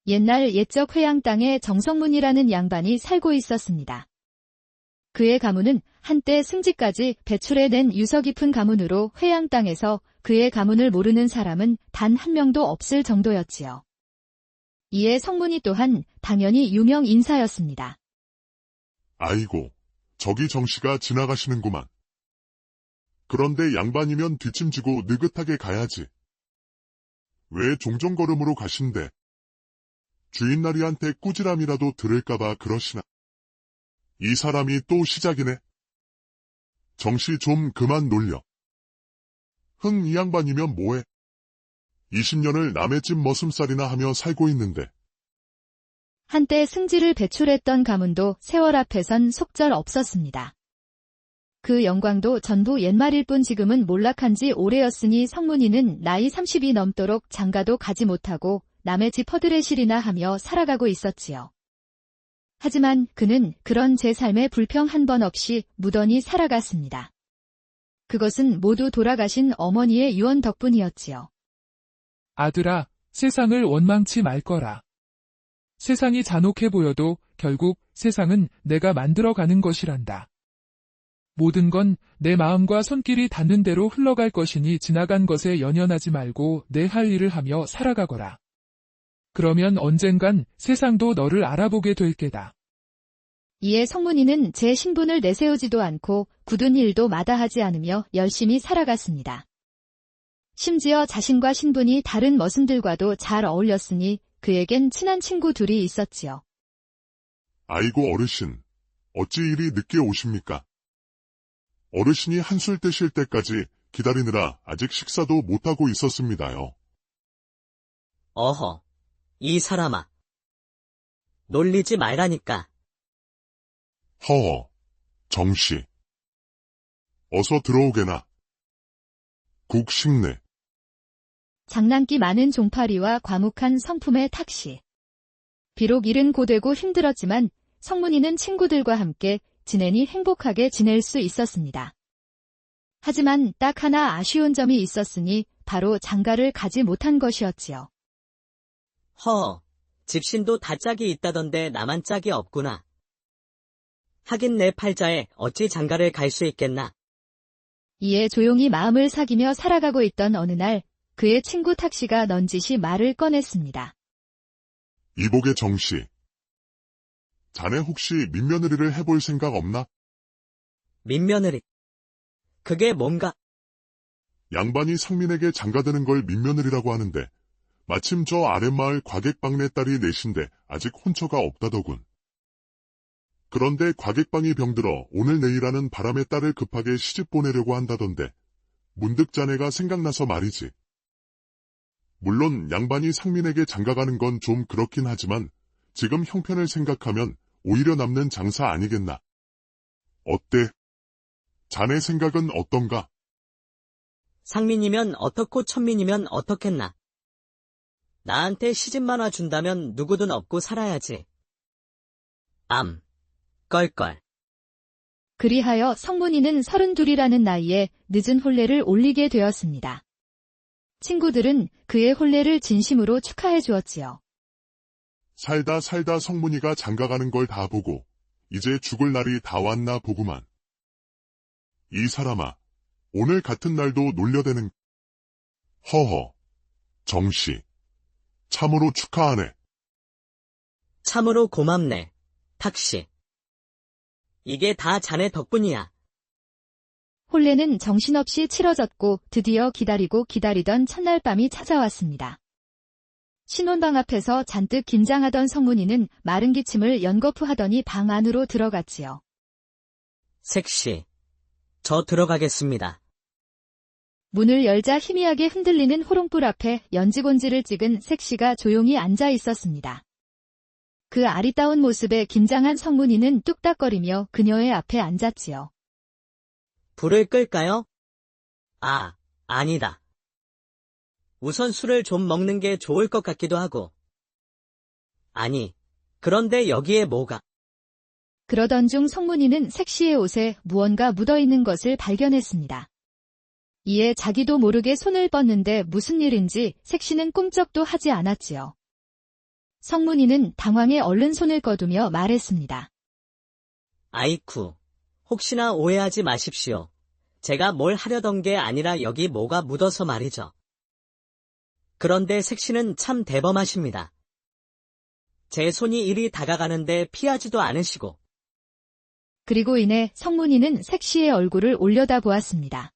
옛날 옛적 회양 땅에 정성문이라는 양반이 살고 있었습니다. 그의 가문은 한때 승지까지 배출해낸 유서 깊은 가문으로 회양 땅에서 그의 가문을 모르는 사람은 단 한 명도 없을 정도였지요. 이에 성문이 또한 당연히 유명 인사였습니다. 아이고, 저기 정씨가 지나가시는구만. 그런데 양반이면 뒷짐지고 느긋하게 가야지. 왜 종종걸음으로 가신대? 주인나리한테 꾸지람이라도 들을까봐 그러시나. 이 사람이 또 시작이네. 정씨 좀 그만 놀려. 이 양반이면 뭐해? 20년을 남의 집 머슴살이나 하며 살고 있는데. 한때 승지를 배출했던 가문도 세월 앞에선 속절 없었습니다. 그 영광도 전부 옛말일 뿐 지금은 몰락한 지 오래였으니 성문이는 나이 30이 넘도록 장가도 가지 못하고 남의 집 허드레실이나 하며 살아가고 있었지요. 하지만 그는 그런 제 삶에 불평 한 번 없이 무던히 살아갔습니다. 그것은 모두 돌아가신 어머니의 유언 덕분이었지요. 아들아, 세상을 원망치 말거라. 세상이 잔혹해 보여도 결국 세상은 내가 만들어가는 것이란다. 모든 건 내 마음과 손길이 닿는 대로 흘러갈 것이니 지나간 것에 연연하지 말고 내 할 일을 하며 살아가거라. 그러면 언젠간 세상도 너를 알아보게 될 게다. 이에 성문이는 제 신분을 내세우지도 않고 굳은 일도 마다하지 않으며 열심히 살아갔습니다. 심지어 자신과 신분이 다른 머슴들과도 잘 어울렸으니 그에겐 친한 친구 둘이 있었지요. 아이고 어르신, 어찌 이리 늦게 오십니까? 어르신이 한술 떼실 때까지 기다리느라 아직 식사도 못하고 있었습니다요. 어허, 이 사람아. 놀리지 말라니까. 허허, 정씨. 어서 들어오게나. 국 식네. 장난기 많은 종파리와 과묵한 성품의 탁시. 비록 일은 고되고 힘들었지만 성문이는 친구들과 함께 지내니 행복하게 지낼 수 있었습니다. 하지만 딱 하나 아쉬운 점이 있었으니 바로 장가를 가지 못한 것이었지요. 허, 집신도 다 짝이 있다던데 나만 짝이 없구나. 하긴 내 팔자에 어찌 장가를 갈 수 있겠나. 이에 조용히 마음을 사귀며 살아가고 있던 어느 날 그의 친구 탁시가 넌지시 말을 꺼냈습니다. 이복의 정씨. 자네 혹시 민며느리를 해볼 생각 없나? 민며느리. 그게 뭔가? 양반이 상민에게 장가드는 걸 민며느리라고 하는데 마침 저 아랫마을 과객방네 딸이 넷인데 아직 혼처가 없다더군. 그런데 과객방이 병들어 오늘 내일하는 바람에 딸을 급하게 시집 보내려고 한다던데 문득 자네가 생각나서 말이지. 물론 양반이 상민에게 장가가는 건 좀 그렇긴 하지만 지금 형편을 생각하면 오히려 남는 장사 아니겠나. 어때? 자네 생각은 어떤가? 상민이면 어떻고 천민이면 어떻겠나. 나한테 시집만 와준다면 누구든 업고 살아야지. 껄껄. 그리하여 성문이는 32이라는 나이에 늦은 혼례를 올리게 되었습니다. 친구들은 그의 혼례를 진심으로 축하해 주었지요. 살다 성문이가 장가가는 걸 다 보고 이제 죽을 날이 다 왔나 보구만. 이 사람아, 오늘 같은 날도 놀려대는. 허허, 정씨. 참으로 축하하네. 참으로 고맙네, 탁씨. 이게 다 자네 덕분이야. 혼례는 정신없이 치러졌고 드디어 기다리고 기다리던 첫날 밤이 찾아왔습니다. 신혼방 앞에서 잔뜩 긴장하던 성문이는 마른 기침을 연거푸하더니 방 안으로 들어갔지요. 색씨, 저 들어가겠습니다. 문을 열자 희미하게 흔들리는 호롱불 앞에 연지곤지를 찍은 색씨가 조용히 앉아 있었습니다. 그 아리따운 모습에 긴장한 성문이는 뚝딱거리며 그녀의 앞에 앉았지요. 불을 끌까요? 아니다. 우선 술을 좀 먹는 게 좋을 것 같기도 하고. 아니, 그런데 여기에 뭐가? 그러던 중 성문이는 색씨의 옷에 무언가 묻어있는 것을 발견했습니다. 이에 자기도 모르게 손을 뻗는데 무슨 일인지 색씨는 꿈쩍도 하지 않았지요. 성문이는 당황해 얼른 손을 꺼두며 말했습니다. 아이쿠, 혹시나 오해하지 마십시오. 제가 뭘 하려던 게 아니라 여기 뭐가 묻어서 말이죠. 그런데 색시는 참 대범하십니다. 제 손이 이리 다가가는데 피하지도 않으시고. 그리고 이내 성문이는 색시의 얼굴을 올려다보았습니다.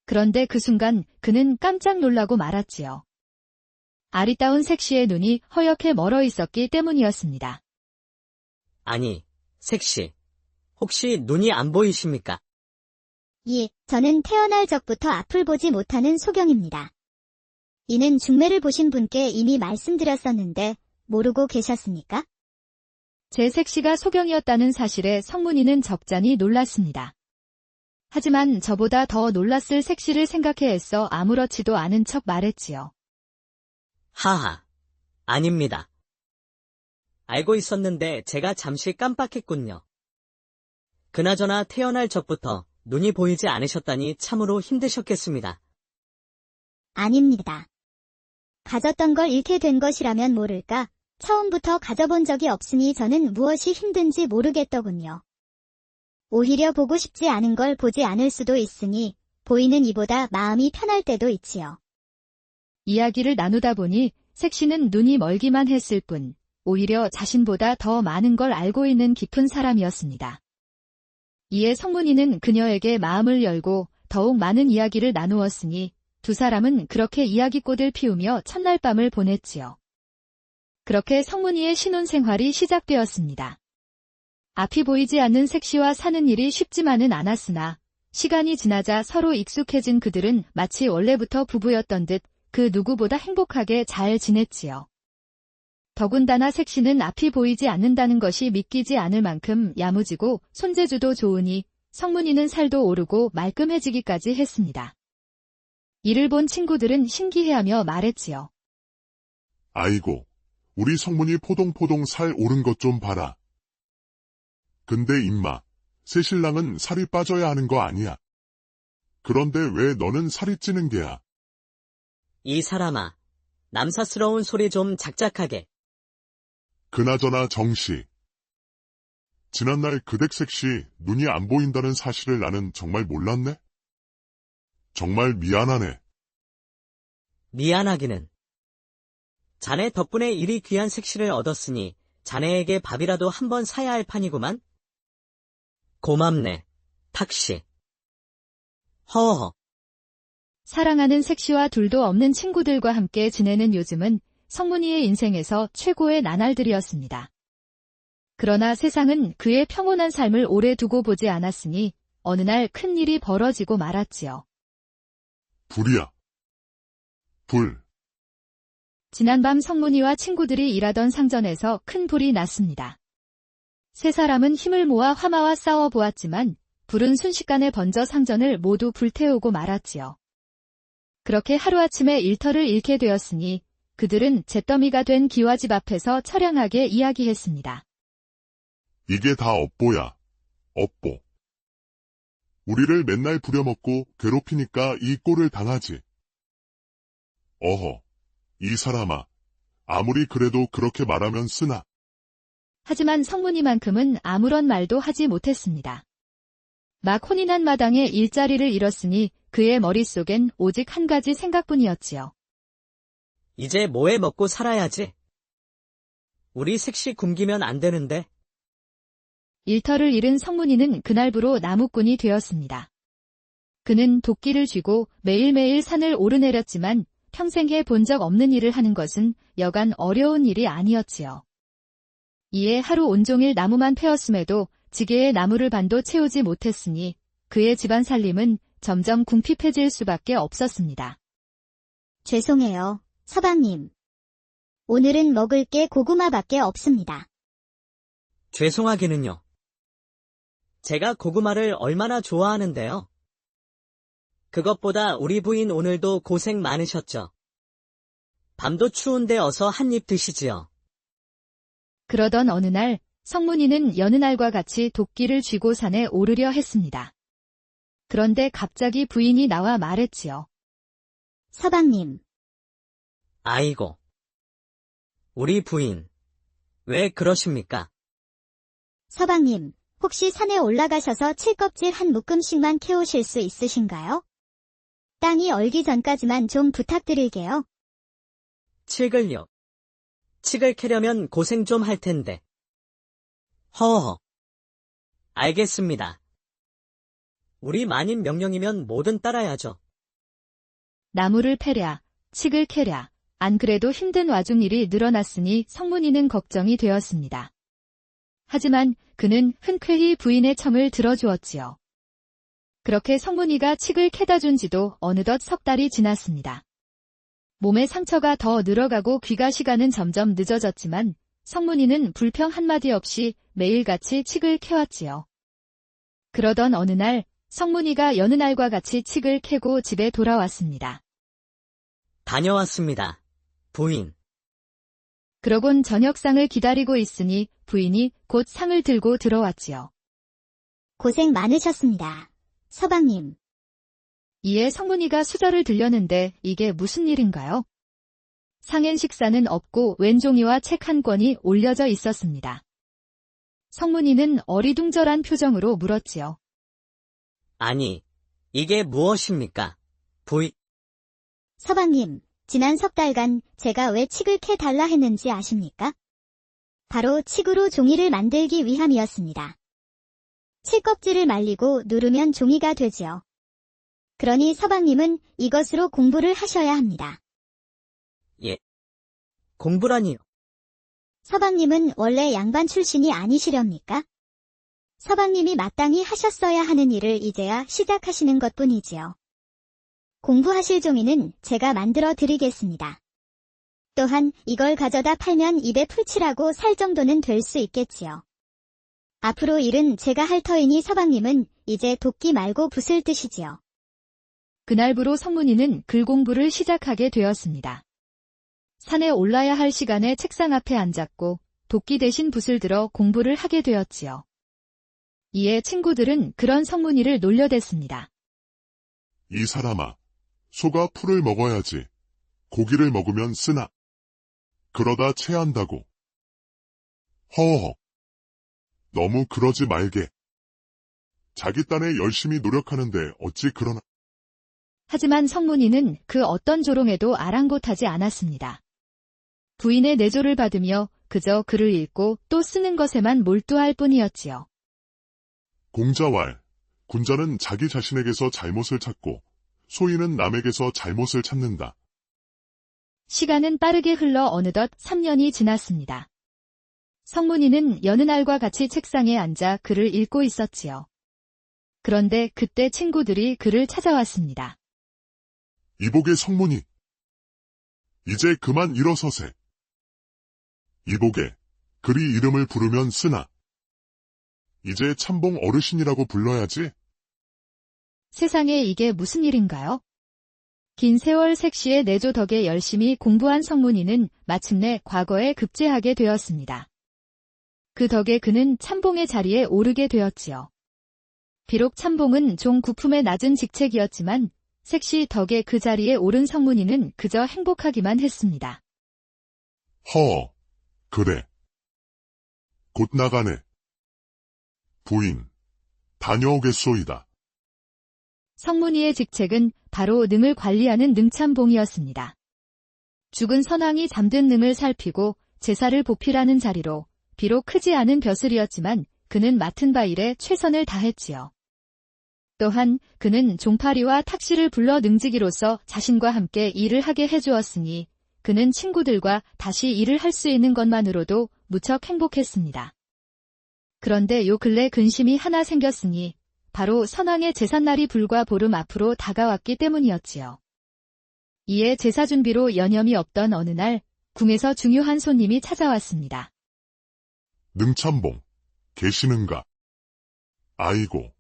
그런데 그 순간 그는 깜짝 놀라고 말았지요. 아리따운 색시의 눈이 허옇게 멀어 있었기 때문이었습니다. 아니, 색시, 혹시 눈이 안 보이십니까? 예, 저는 태어날 적부터 앞을 보지 못하는 소경입니다. 이는 중매를 보신 분께 이미 말씀드렸었는데 모르고 계셨습니까? 제 색시가 소경이었다는 사실에 성문이는 적잖이 놀랐습니다. 하지만 저보다 더 놀랐을 색시를 생각해 애써 아무렇지도 않은 척 말했지요. 하하, 아닙니다. 알고 있었는데 제가 잠시 깜빡했군요. 그나저나 태어날 적부터 눈이 보이지 않으셨다니 참으로 힘드셨겠습니다. 아닙니다. 가졌던 걸 잃게 된 것이라면 모를까, 처음부터 가져본 적이 없으니 저는 무엇이 힘든지 모르겠더군요. 오히려 보고 싶지 않은 걸 보지 않을 수도 있으니 보이는 이보다 마음이 편할 때도 있지요. 이야기를 나누다 보니 색시는 눈이 멀기만 했을 뿐 오히려 자신보다 더 많은 걸 알고 있는 깊은 사람이었습니다. 이에 성문이는 그녀에게 마음을 열고 더욱 많은 이야기를 나누었으니 두 사람은 그렇게 이야기꽃을 피우며 첫날 밤을 보냈지요. 그렇게 성문이의 신혼생활이 시작되었습니다. 앞이 보이지 않는 색시와 사는 일이 쉽지만은 않았으나 시간이 지나자 서로 익숙해진 그들은 마치 원래부터 부부였던 듯 그 누구보다 행복하게 잘 지냈지요. 더군다나 색시는 앞이 보이지 않는다는 것이 믿기지 않을 만큼 야무지고 손재주도 좋으니 성문이는 살도 오르고 말끔해지기까지 했습니다. 이를 본 친구들은 신기해하며 말했지요. 아이고, 우리 성문이 포동포동 살 오른 것 좀 봐라. 근데 임마, 새 신랑은 살이 빠져야 하는 거 아니야? 그런데 왜 너는 살이 찌는 게야? 이 사람아, 남사스러운 소리 좀 작작하게. 그나저나 정씨. 지난날 그댁색시 눈이 안 보인다는 사실을 나는 정말 몰랐네? 정말 미안하네. 미안하기는. 자네 덕분에 이리 귀한 색시를 얻었으니 자네에게 밥이라도 한번 사야 할 판이구만. 고맙네, 탁씨. 허허. 사랑하는 색시와 둘도 없는 친구들과 함께 지내는 요즘은 성문이의 인생에서 최고의 나날들이었습니다. 그러나 세상은 그의 평온한 삶을 오래 두고 보지 않았으니 어느 날 큰 일이 벌어지고 말았지요. 불이야. 불. 지난밤 성문이와 친구들이 일하던 상전에서 큰 불이 났습니다. 세 사람은 힘을 모아 화마와 싸워 보았지만 불은 순식간에 번져 상전을 모두 불태우고 말았지요. 그렇게 하루아침에 일터를 잃게 되었으니 그들은 잿더미가 된 기와집 앞에서 처량하게 이야기했습니다. 이게 다 업보야. 업보. 우리를 맨날 부려먹고 괴롭히니까 이 꼴을 당하지. 어허, 이 사람아. 아무리 그래도 그렇게 말하면 쓰나. 하지만 성문이만큼은 아무런 말도 하지 못했습니다. 막 혼이 난 마당에 일자리를 잃었으니 그의 머릿속엔 오직 한 가지 생각뿐이었지요. 이제 뭐해 먹고 살아야지. 우리 색시 굶기면 안 되는데. 일터를 잃은 성문이는 그날부로 나무꾼이 되었습니다. 그는 도끼를 쥐고 매일매일 산을 오르내렸지만 평생 해본 적 없는 일을 하는 것은 여간 어려운 일이 아니었지요. 이에 하루 온종일 나무만 패었음에도 지게에 나무를 반도 채우지 못했으니 그의 집안 살림은 점점 궁핍해질 수밖에 없었습니다. 죄송해요, 서방님. 오늘은 먹을 게 고구마밖에 없습니다. 죄송하기는요. 제가 고구마를 얼마나 좋아하는데요. 그것보다 우리 부인 오늘도 고생 많으셨죠. 밤도 추운데 어서 한 입 드시지요. 그러던 어느 날 성문이는 여느 날과 같이 도끼를 쥐고 산에 오르려 했습니다. 그런데 갑자기 부인이 나와 말했지요. 서방님. 아이고. 우리 부인. 왜 그러십니까? 서방님, 혹시 산에 올라가셔서 칡껍질 한 묶음씩만 캐오실 수 있으신가요? 땅이 얼기 전까지만 좀 부탁드릴게요. 칡을요. 칡을 캐려면 고생 좀 할 텐데. 허허. 알겠습니다. 우리 마님 명령이면 뭐든 따라야죠. 나무를 패랴, 칡을 캐랴, 안 그래도 힘든 와중 일이 늘어났으니 성문이는 걱정이 되었습니다. 하지만 그는 흔쾌히 부인의 청을 들어주었지요. 그렇게 성문이가 칡을 캐다 준 지도 어느덧 석 달이 지났습니다. 몸에 상처가 더 늘어가고 귀가 시간은 점점 늦어졌지만 성문이는 불평 한마디 없이 매일같이 칡을 캐왔지요. 그러던 어느 날 성문이가 여느 날과 같이 칡을 캐고 집에 돌아왔습니다. 다녀왔습니다. 부인. 그러곤 저녁상을 기다리고 있으니 부인이 곧 상을 들고 들어왔지요. 고생 많으셨습니다. 서방님. 이에 성문이가 수저를 들려는데 이게 무슨 일인가요? 상엔 식사는 없고 왼 종이와 책 한 권이 올려져 있었습니다. 성문이는 어리둥절한 표정으로 물었지요. 아니, 이게 무엇입니까? 부인. 서방님, 지난 석 달간 제가 왜 칡을 캐달라 했는지 아십니까? 바로 칡으로 종이를 만들기 위함이었습니다. 칡 껍질을 말리고 누르면 종이가 되지요. 그러니 서방님은 이것으로 공부를 하셔야 합니다. 예. 공부라니요. 서방님은 원래 양반 출신이 아니시렵니까? 서방님이 마땅히 하셨어야 하는 일을 이제야 시작하시는 것뿐이지요. 공부하실 종이는 제가 만들어 드리겠습니다. 또한 이걸 가져다 팔면 입에 풀칠하고 살 정도는 될 수 있겠지요. 앞으로 일은 제가 할 터이니 서방님은 이제 돕기 말고 붓을 뜨시지요. 그날부로 성문이는 글 공부를 시작하게 되었습니다. 산에 올라야 할 시간에 책상 앞에 앉았고 도끼 대신 붓을 들어 공부를 하게 되었지요. 이에 친구들은 그런 성문이를 놀려댔습니다. 이 사람아, 소가 풀을 먹어야지. 고기를 먹으면 쓰나. 그러다 체한다고. 허허. 너무 그러지 말게. 자기 딴에 열심히 노력하는데 어찌 그러나. 하지만 성문이는 그 어떤 조롱에도 아랑곳하지 않았습니다. 부인의 내조를 받으며 그저 글을 읽고 또 쓰는 것에만 몰두할 뿐이었지요. 공자왈, 군자는 자기 자신에게서 잘못을 찾고 소인은 남에게서 잘못을 찾는다. 시간은 빠르게 흘러 어느덧 3년이 지났습니다. 성문이는 여느 날과 같이 책상에 앉아 글을 읽고 있었지요. 그런데 그때 친구들이 그를 찾아왔습니다. 이복의 성문이. 이제 그만 일어서세. 이복의, 그리 이름을 부르면 쓰나. 이제 참봉 어르신이라고 불러야지. 세상에 이게 무슨 일인가요? 긴 세월 색시의 내조 덕에 열심히 공부한 성문이는 마침내 과거에 급제하게 되었습니다. 그 덕에 그는 참봉의 자리에 오르게 되었지요. 비록 참봉은 종 구품의 낮은 직책이었지만 색시 덕에 그 자리에 오른 성문이는 그저 행복하기만 했습니다. 허, 그래. 곧 나가네. 부인, 다녀오겠소이다. 성문이의 직책은 바로 능을 관리하는 능참봉이었습니다. 죽은 선왕이 잠든 능을 살피고 제사를 보필하는 자리로 비록 크지 않은 벼슬이었지만 그는 맡은 바 일에 최선을 다했지요. 또한 그는 종파리와 탁시를 불러 능지기로서 자신과 함께 일을 하게 해주었으니 그는 친구들과 다시 일을 할 수 있는 것만으로도 무척 행복했습니다. 그런데 요 근래 근심이 하나 생겼으니 바로 선왕의 제삿날이 불과 보름 앞으로 다가왔기 때문이었지요. 이에 제사 준비로 여념이 없던 어느 날 궁에서 중요한 손님이 찾아왔습니다. 능참봉, 계시는가? 아이고,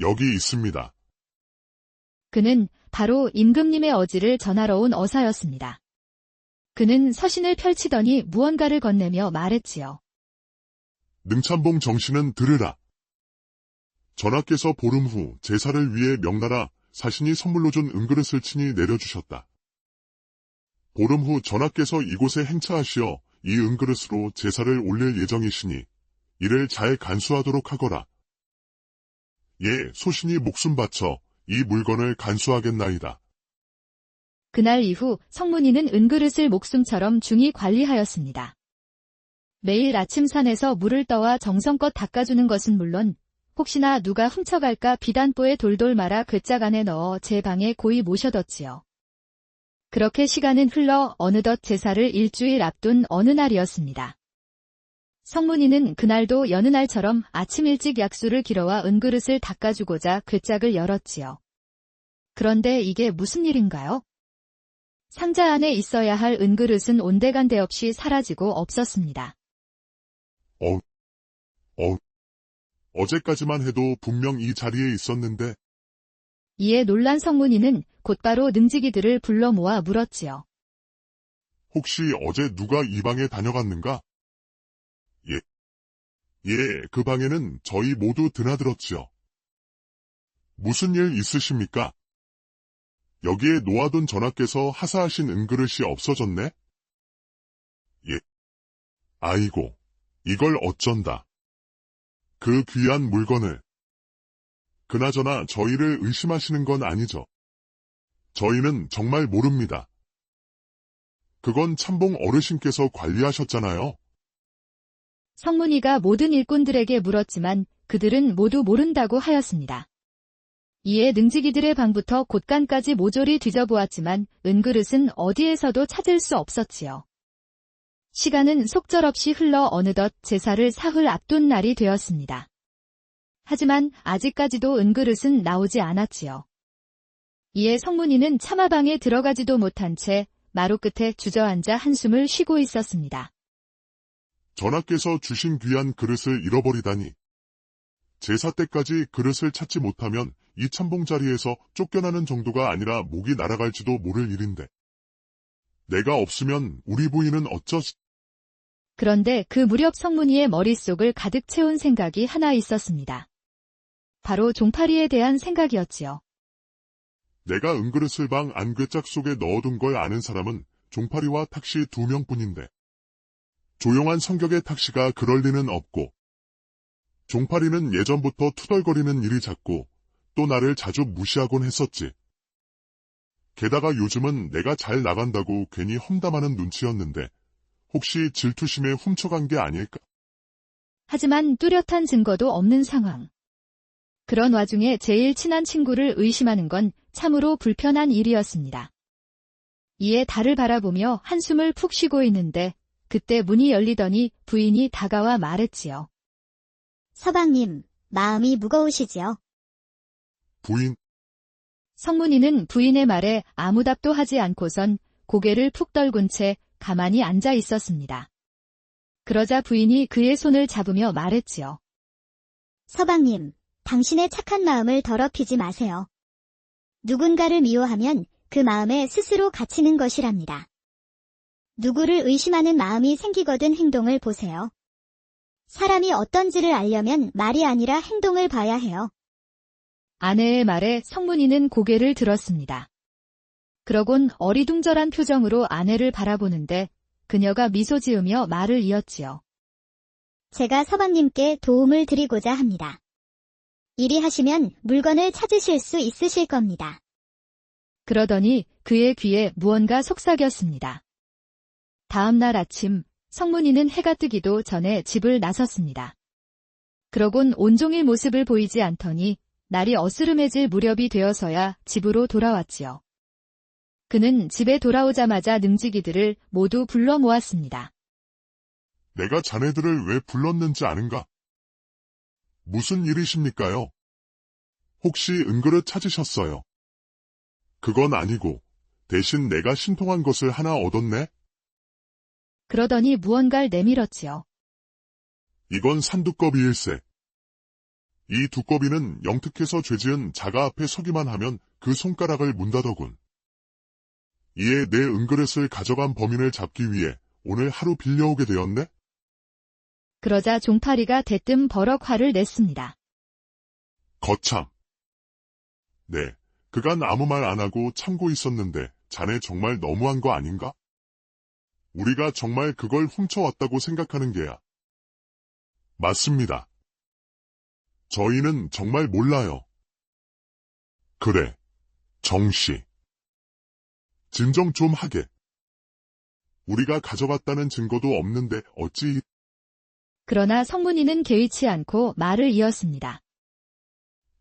여기 있습니다. 그는 바로 임금님의 어지를 전하러 온 어사였습니다. 그는 서신을 펼치더니 무언가를 건네며 말했지요. 능참봉 정신은 들으라. 전하께서 보름 후 제사를 위해 명나라 사신이 선물로 준 은그릇을 친히 내려주셨다. 보름 후 전하께서 이곳에 행차하시어 이 은그릇으로 제사를 올릴 예정이시니 이를 잘 간수하도록 하거라. 예, 소신이 목숨 바쳐 이 물건을 간수하겠나이다. 그날 이후 성문이는 은그릇을 목숨처럼 중히 관리하였습니다. 매일 아침 산에서 물을 떠와 정성껏 닦아주는 것은 물론 혹시나 누가 훔쳐갈까 비단보에 돌돌 말아 괴짝 안에 넣어 제 방에 고이 모셔뒀지요. 그렇게 시간은 흘러 어느덧 제사를 일주일 앞둔 어느 날이었습니다. 성문이는 그날도 여느 날처럼 아침 일찍 약수를 길어와 은그릇을 닦아주고자 괴짝을 열었지요. 그런데 이게 무슨 일인가요? 상자 안에 있어야 할 은그릇은 온데간데 없이 사라지고 없었습니다. 어제까지만 해도 분명 이 자리에 있었는데. 이에 놀란 성문이는 곧바로 능지기들을 불러 모아 물었지요. 혹시 어제 누가 이 방에 다녀갔는가? 예, 그 방에는 저희 모두 드나들었지요. 무슨 일 있으십니까? 여기에 놓아둔 전하께서 하사하신 은그릇이 없어졌네? 예. 아이고, 이걸 어쩐다. 그 귀한 물건을. 그나저나 저희를 의심하시는 건 아니죠. 저희는 정말 모릅니다. 그건 참봉 어르신께서 관리하셨잖아요. 성문이가 모든 일꾼들에게 물었지만 그들은 모두 모른다고 하였습니다. 이에 능지기들의 방부터 곳간까지 모조리 뒤져보았지만 은그릇은 어디에서도 찾을 수 없었지요. 시간은 속절없이 흘러 어느덧 제사를 사흘 앞둔 날이 되었습니다. 하지만 아직까지도 은그릇은 나오지 않았지요. 이에 성문이는 차마방에 들어가지도 못한 채 마루 끝에 주저앉아 한숨을 쉬고 있었습니다. 전하께서 주신 귀한 그릇을 잃어버리다니. 제사 때까지 그릇을 찾지 못하면 이 참봉 자리에서 쫓겨나는 정도가 아니라 목이 날아갈지도 모를 일인데. 내가 없으면 우리 부인은 어쩌지? 그런데 그 무렵 성문이의 머릿속을 가득 채운 생각이 하나 있었습니다. 바로 종파리에 대한 생각이었지요. 내가 은그릇을 방 안괴짝 속에 넣어둔 걸 아는 사람은 종파리와 탁시 2명뿐인데. 조용한 성격의 탁시가 그럴 리는 없고, 종파리는 예전부터 투덜거리는 일이 잦고 또 나를 자주 무시하곤 했었지. 게다가 요즘은 내가 잘 나간다고 괜히 험담하는 눈치였는데 혹시 질투심에 훔쳐간 게 아닐까? 하지만 뚜렷한 증거도 없는 상황. 그런 와중에 제일 친한 친구를 의심하는 건 참으로 불편한 일이었습니다. 이에 달을 바라보며 한숨을 푹 쉬고 있는데 그때 문이 열리더니 부인이 다가와 말했지요. 서방님, 마음이 무거우시지요? 부인, 성문이는 부인의 말에 아무 답도 하지 않고선 고개를 푹 떨군 채 가만히 앉아 있었습니다. 그러자 부인이 그의 손을 잡으며 말했지요. 서방님, 당신의 착한 마음을 더럽히지 마세요. 누군가를 미워하면 그 마음에 스스로 갇히는 것이랍니다. 누구를 의심하는 마음이 생기거든 행동을 보세요. 사람이 어떤지를 알려면 말이 아니라 행동을 봐야 해요. 아내의 말에 성문이는 고개를 들었습니다. 그러곤 어리둥절한 표정으로 아내를 바라보는데 그녀가 미소 지으며 말을 이었지요. 제가 서방님께 도움을 드리고자 합니다. 이리 하시면 물건을 찾으실 수 있으실 겁니다. 그러더니 그의 귀에 무언가 속삭였습니다. 다음 날 아침 성문이는 해가 뜨기도 전에 집을 나섰습니다. 그러곤 온종일 모습을 보이지 않더니 날이 어스름해질 무렵이 되어서야 집으로 돌아왔지요. 그는 집에 돌아오자마자 능지기들을 모두 불러 모았습니다. 내가 자네들을 왜 불렀는지 아는가? 무슨 일이십니까요? 혹시 은그릇 찾으셨어요? 그건 아니고 대신 내가 신통한 것을 하나 얻었네? 그러더니 무언가를 내밀었지요. 이건 산두꺼비일세. 이 두꺼비는 영특해서 죄지은 자가 앞에 서기만 하면 그 손가락을 문다더군. 이에 내 은그릇을 가져간 범인을 잡기 위해 오늘 하루 빌려오게 되었네? 그러자 종파리가 대뜸 버럭 화를 냈습니다. 거참. 네, 그간 아무 말 안 하고 참고 있었는데 자네 정말 너무한 거 아닌가? 우리가 정말 그걸 훔쳐왔다고 생각하는 게야. 맞습니다. 저희는 정말 몰라요. 그래, 정씨. 진정 좀 하게. 우리가 가져갔다는 증거도 없는데 어찌... 그러나 성문이는 개의치 않고 말을 이었습니다.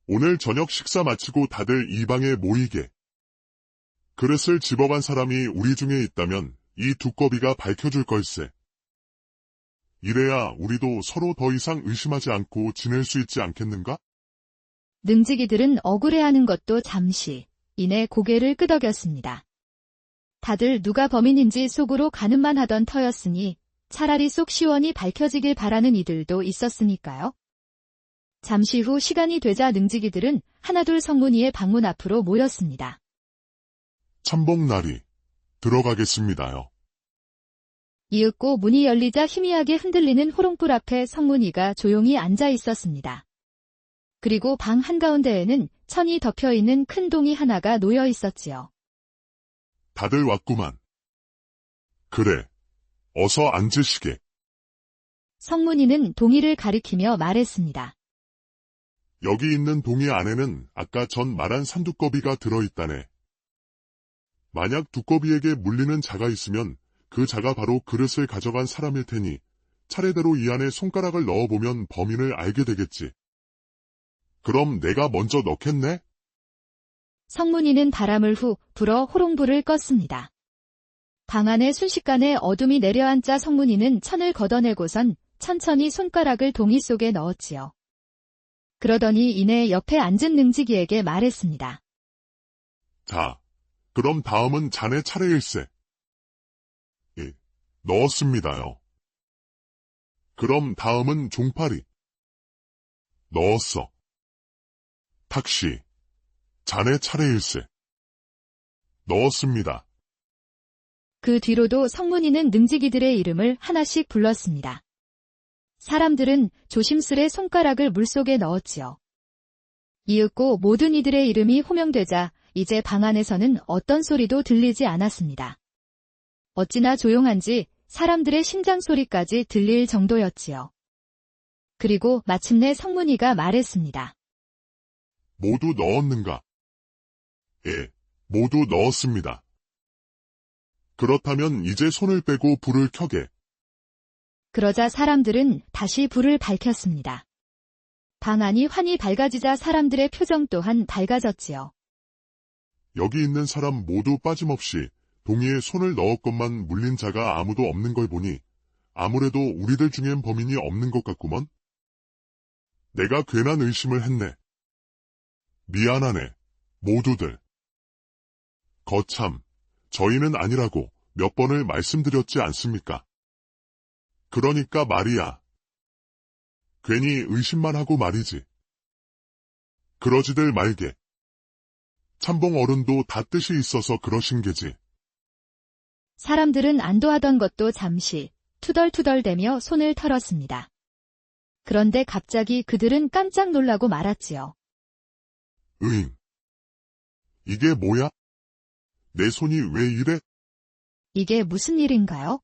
오늘 저녁 식사 마치고 다들 이 방에 모이게. 그릇을 집어간 사람이 우리 중에 있다면 이 두꺼비가 밝혀줄 걸세. 이래야 우리도 서로 더 이상 의심하지 않고 지낼 수 있지 않겠는가? 능지기들은 억울해하는 것도 잠시, 이내 고개를 끄덕였습니다. 다들 누가 범인인지 속으로 가늠만 하던 터였으니 차라리 속 시원히 밝혀지길 바라는 이들도 있었으니까요. 잠시 후 시간이 되자 능지기들은 하나둘 성문이의 방문 앞으로 모였습니다. 참복날이 들어가겠습니다요. 이윽고 문이 열리자 희미하게 흔들리는 호롱불 앞에 성문이가 조용히 앉아 있었습니다. 그리고 방 한가운데에는 천이 덮여있는 큰 동이 하나가 놓여 있었지요. 다들 왔구만. 그래, 어서 앉으시게. 성문이는 동이를 가리키며 말했습니다. 여기 있는 동이 안에는 아까 전 말한 산두꺼비가 들어있다네. 만약 두꺼비에게 물리는 자가 있으면 그 자가 바로 그릇을 가져간 사람일 테니 차례대로 이 안에 손가락을 넣어보면 범인을 알게 되겠지. 그럼 내가 먼저 넣겠네? 성문이는 바람을 후 불어 호롱불을 껐습니다. 방 안에 순식간에 어둠이 내려앉자 성문이는 천을 걷어내고선 천천히 손가락을 동이 속에 넣었지요. 그러더니 이내 옆에 앉은 능지기에게 말했습니다. 자, 그럼 다음은 자네 차례일세. 예, 넣었습니다요. 그럼 다음은 종파리. 넣었어. 탁시, 자네 차례일세. 넣었습니다. 그 뒤로도 성문이는 능지기들의 이름을 하나씩 불렀습니다. 사람들은 조심스레 손가락을 물속에 넣었지요. 이윽고 모든 이들의 이름이 호명되자 이제 방 안에서는 어떤 소리도 들리지 않았습니다. 어찌나 조용한지 사람들의 심장 소리까지 들릴 정도였지요. 그리고 마침내 성문이가 말했습니다. 모두 넣었는가? 예, 모두 넣었습니다. 그렇다면 이제 손을 빼고 불을 켜게. 그러자 사람들은 다시 불을 밝혔습니다. 방 안이 환히 밝아지자 사람들의 표정 또한 밝아졌지요. 여기 있는 사람 모두 빠짐없이 동이에 손을 넣었건만 물린 자가 아무도 없는 걸 보니 아무래도 우리들 중엔 범인이 없는 것 같구먼. 내가 괜한 의심을 했네. 미안하네, 모두들. 거참, 저희는 아니라고 몇 번을 말씀드렸지 않습니까? 그러니까 말이야. 괜히 의심만 하고 말이지. 그러지들 말게. 참봉 어른도 다 뜻이 있어서 그러신 게지. 사람들은 안도하던 것도 잠시 투덜투덜대며 손을 털었습니다. 그런데 갑자기 그들은 깜짝 놀라고 말았지요. 으잉. 이게 뭐야? 내 손이 왜 이래? 이게 무슨 일인가요?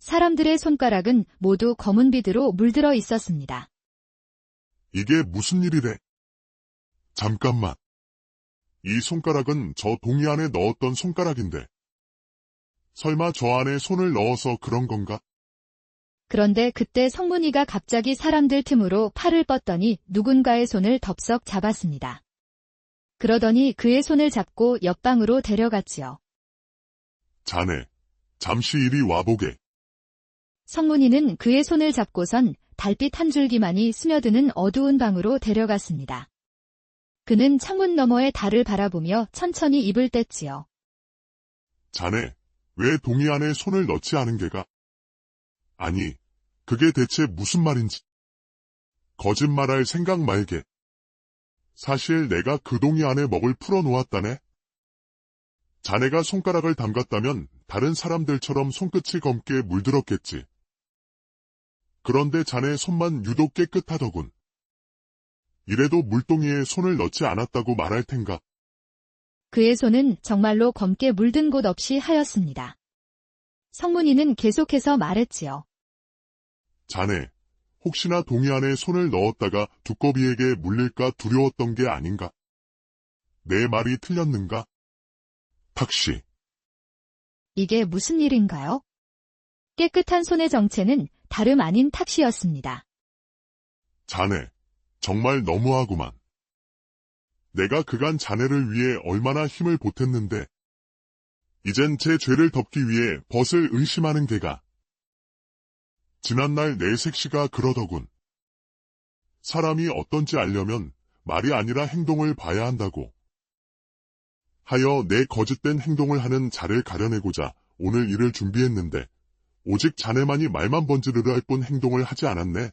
사람들의 손가락은 모두 검은 비드로 물들어 있었습니다. 이게 무슨 일이래? 잠깐만. 이 손가락은 저 동이 안에 넣었던 손가락인데. 설마 저 안에 손을 넣어서 그런 건가? 그런데 그때 성문이가 갑자기 사람들 틈으로 팔을 뻗더니 누군가의 손을 덥석 잡았습니다. 그러더니 그의 손을 잡고 옆방으로 데려갔지요. 자네, 잠시 이리 와보게. 성문이는 그의 손을 잡고선 달빛 한 줄기만이 스며드는 어두운 방으로 데려갔습니다. 그는 창문 너머의 달을 바라보며 천천히 입을 뗐지요. 자네, 왜 동이 안에 손을 넣지 않은 게가? 아니, 그게 대체 무슨 말인지. 거짓말할 생각 말게. 사실 내가 그 동이 안에 먹을 풀어놓았다네. 자네가 손가락을 담갔다면 다른 사람들처럼 손끝이 검게 물들었겠지. 그런데 자네 손만 유독 깨끗하더군. 이래도 물동이에 손을 넣지 않았다고 말할 텐가. 그의 손은 정말로 검게 물든 곳 없이 하였습니다. 성문이는 계속해서 말했지요. 자네, 혹시나 동이 안에 손을 넣었다가 두꺼비에게 물릴까 두려웠던 게 아닌가? 내 말이 틀렸는가? 탁씨, 이게 무슨 일인가요? 깨끗한 손의 정체는 다름 아닌 탁시였습니다. 자네, 정말 너무하구만. 내가 그간 자네를 위해 얼마나 힘을 보탰는데, 이젠 제 죄를 덮기 위해 벗을 의심하는 개가. 지난날 내 색시가 그러더군. 사람이 어떤지 알려면 말이 아니라 행동을 봐야 한다고. 하여 내 거짓된 행동을 하는 자를 가려내고자 오늘 일을 준비했는데, 오직 자네만이 말만 번지르르 할 뿐 행동을 하지 않았네.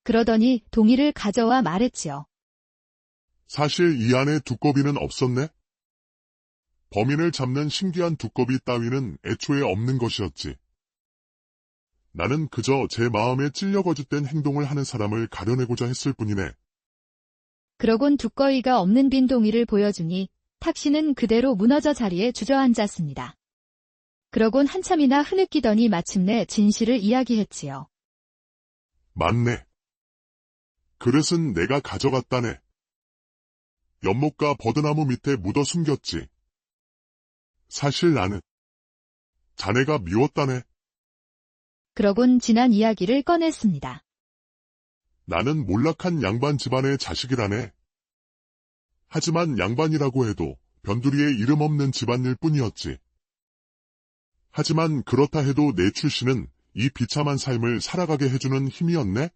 그러더니 동이를 가져와 말했지요. 사실 이 안에 두꺼비는 없었네? 범인을 잡는 신기한 두꺼비 따위는 애초에 없는 것이었지. 나는 그저 제 마음에 찔려 거짓된 행동을 하는 사람을 가려내고자 했을 뿐이네. 그러곤 두꺼이가 없는 빈 동이를 보여주니 탁시는 그대로 무너져 자리에 주저앉았습니다. 그러곤 한참이나 흐느끼더니 마침내 진실을 이야기했지요. 맞네. 그릇은 내가 가져갔다네. 연못가 버드나무 밑에 묻어 숨겼지. 사실 나는 자네가 미웠다네. 그러곤 지난 이야기를 꺼냈습니다. 나는 몰락한 양반 집안의 자식이라네. 하지만 양반이라고 해도 변두리에 이름 없는 집안일 뿐이었지. 하지만 그렇다 해도 내 출신은 이 비참한 삶을 살아가게 해주는 힘이었네.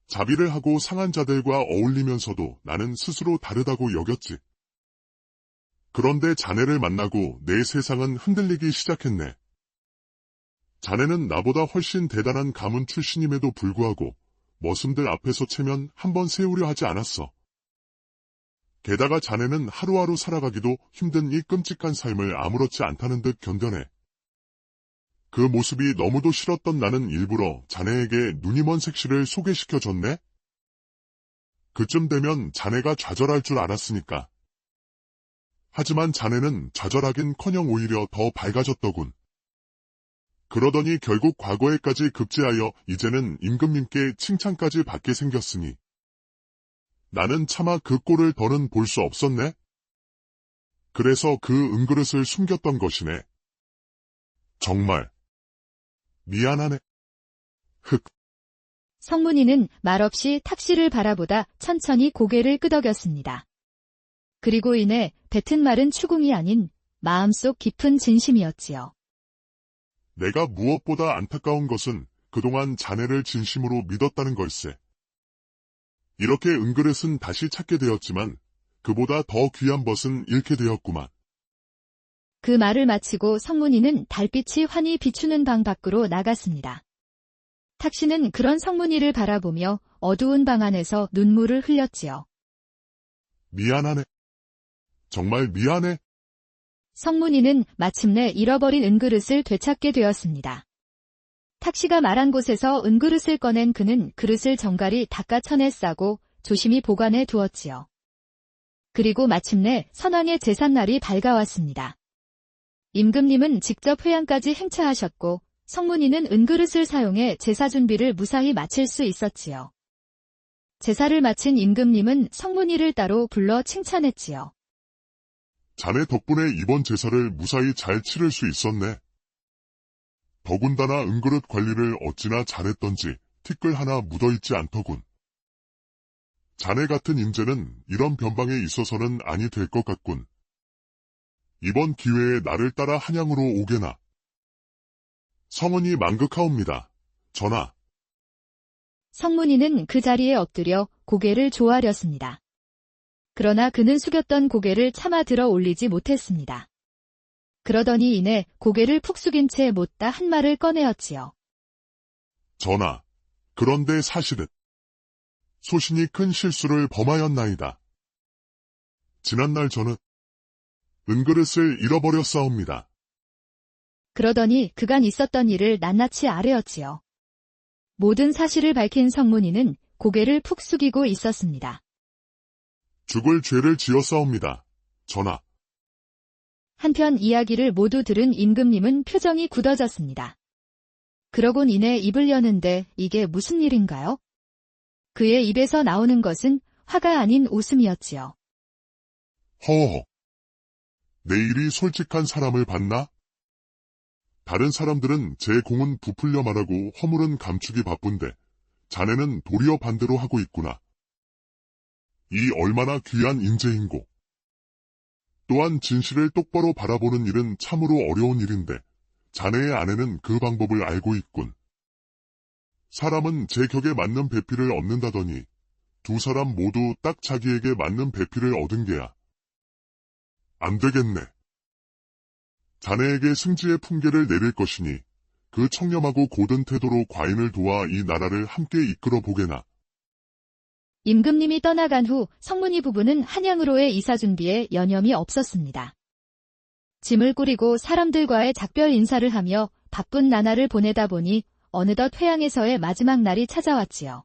자비를 하고 상한 자들과 어울리면서도 나는 스스로 다르다고 여겼지. 그런데 자네를 만나고 내 세상은 흔들리기 시작했네. 자네는 나보다 훨씬 대단한 가문 출신임에도 불구하고 머슴들 앞에서 체면 한번 세우려 하지 않았어. 게다가 자네는 하루하루 살아가기도 힘든 이 끔찍한 삶을 아무렇지 않다는 듯 견뎌내. 그 모습이 너무도 싫었던 나는 일부러 자네에게 눈이 먼 색시를 소개시켜줬네? 그쯤 되면 자네가 좌절할 줄 알았으니까. 하지만 자네는 좌절하긴커녕 오히려 더 밝아졌더군. 그러더니 결국 과거에까지 급제하여 이제는 임금님께 칭찬까지 받게 생겼으니. 나는 차마 그 꼴을 더는 볼 수 없었네? 그래서 그 은그릇을 숨겼던 것이네. 정말 미안하네. 흑. 성문이는 말없이 탁시를 바라보다 천천히 고개를 끄덕였습니다. 그리고 이내 뱉은 말은 추궁이 아닌 마음속 깊은 진심이었지요. 내가 무엇보다 안타까운 것은 그동안 자네를 진심으로 믿었다는 걸세. 이렇게 은그릇은 다시 찾게 되었지만 그보다 더 귀한 것은 잃게 되었구만. 그 말을 마치고 성문이는 달빛이 환히 비추는 방 밖으로 나갔습니다. 탁시는 그런 성문이를 바라보며 어두운 방 안에서 눈물을 흘렸지요. 미안하네. 정말 미안해. 성문이는 마침내 잃어버린 은그릇을 되찾게 되었습니다. 탁시가 말한 곳에서 은그릇을 꺼낸 그는 그릇을 정갈이 닦아 천에 싸고 조심히 보관해 두었지요. 그리고 마침내 선왕의 제삿날이 밝아왔습니다. 임금님은 직접 회양까지 행차하셨고 성문이는 은그릇을 사용해 제사 준비를 무사히 마칠 수 있었지요. 제사를 마친 임금님은 성문이를 따로 불러 칭찬했지요. 자네 덕분에 이번 제사를 무사히 잘 치를 수 있었네. 더군다나 은그릇 관리를 어찌나 잘했던지 티끌 하나 묻어있지 않더군. 자네 같은 인재는 이런 변방에 있어서는 아니 될 것 같군. 이번 기회에 나를 따라 한양으로 오게나. 성은이 만극하옵니다. 전하. 성문이는 그 자리에 엎드려 고개를 조아렸습니다. 그러나 그는 숙였던 고개를 차마 들어 올리지 못했습니다. 그러더니 이내 고개를 푹 숙인 채 못다 한 말을 꺼내었지요. 전하, 그런데 사실은 소신이 큰 실수를 범하였나이다. 지난날 저는 은그릇을 잃어버렸사옵니다. 그러더니 그간 있었던 일을 낱낱이 아뢰었지요. 모든 사실을 밝힌 성문이는 고개를 푹 숙이고 있었습니다. 죽을 죄를 지었사옵니다. 전하. 한편 이야기를 모두 들은 임금님은 표정이 굳어졌습니다. 그러곤 이내 입을 여는데 이게 무슨 일인가요? 그의 입에서 나오는 것은 화가 아닌 웃음이었지요. 허허. 내 일이 솔직한 사람을 봤나? 다른 사람들은 제 공은 부풀려 말하고 허물은 감추기 바쁜데 자네는 도리어 반대로 하고 있구나. 이 얼마나 귀한 인재인고. 또한 진실을 똑바로 바라보는 일은 참으로 어려운 일인데 자네의 아내는 그 방법을 알고 있군. 사람은 제 격에 맞는 배필을 얻는다더니 두 사람 모두 딱 자기에게 맞는 배필을 얻은 게야. 안 되겠네. 자네에게 승지의 품계를 내릴 것이니 그 청렴하고 고든 태도로 과인을 도와 이 나라를 함께 이끌어 보게나. 임금님이 떠나간 후 성문이 부부는 한양으로의 이사 준비에 여념이 없었습니다. 짐을 꾸리고 사람들과의 작별 인사를 하며 바쁜 나날을 보내다 보니 어느덧 회양에서의 마지막 날이 찾아왔지요.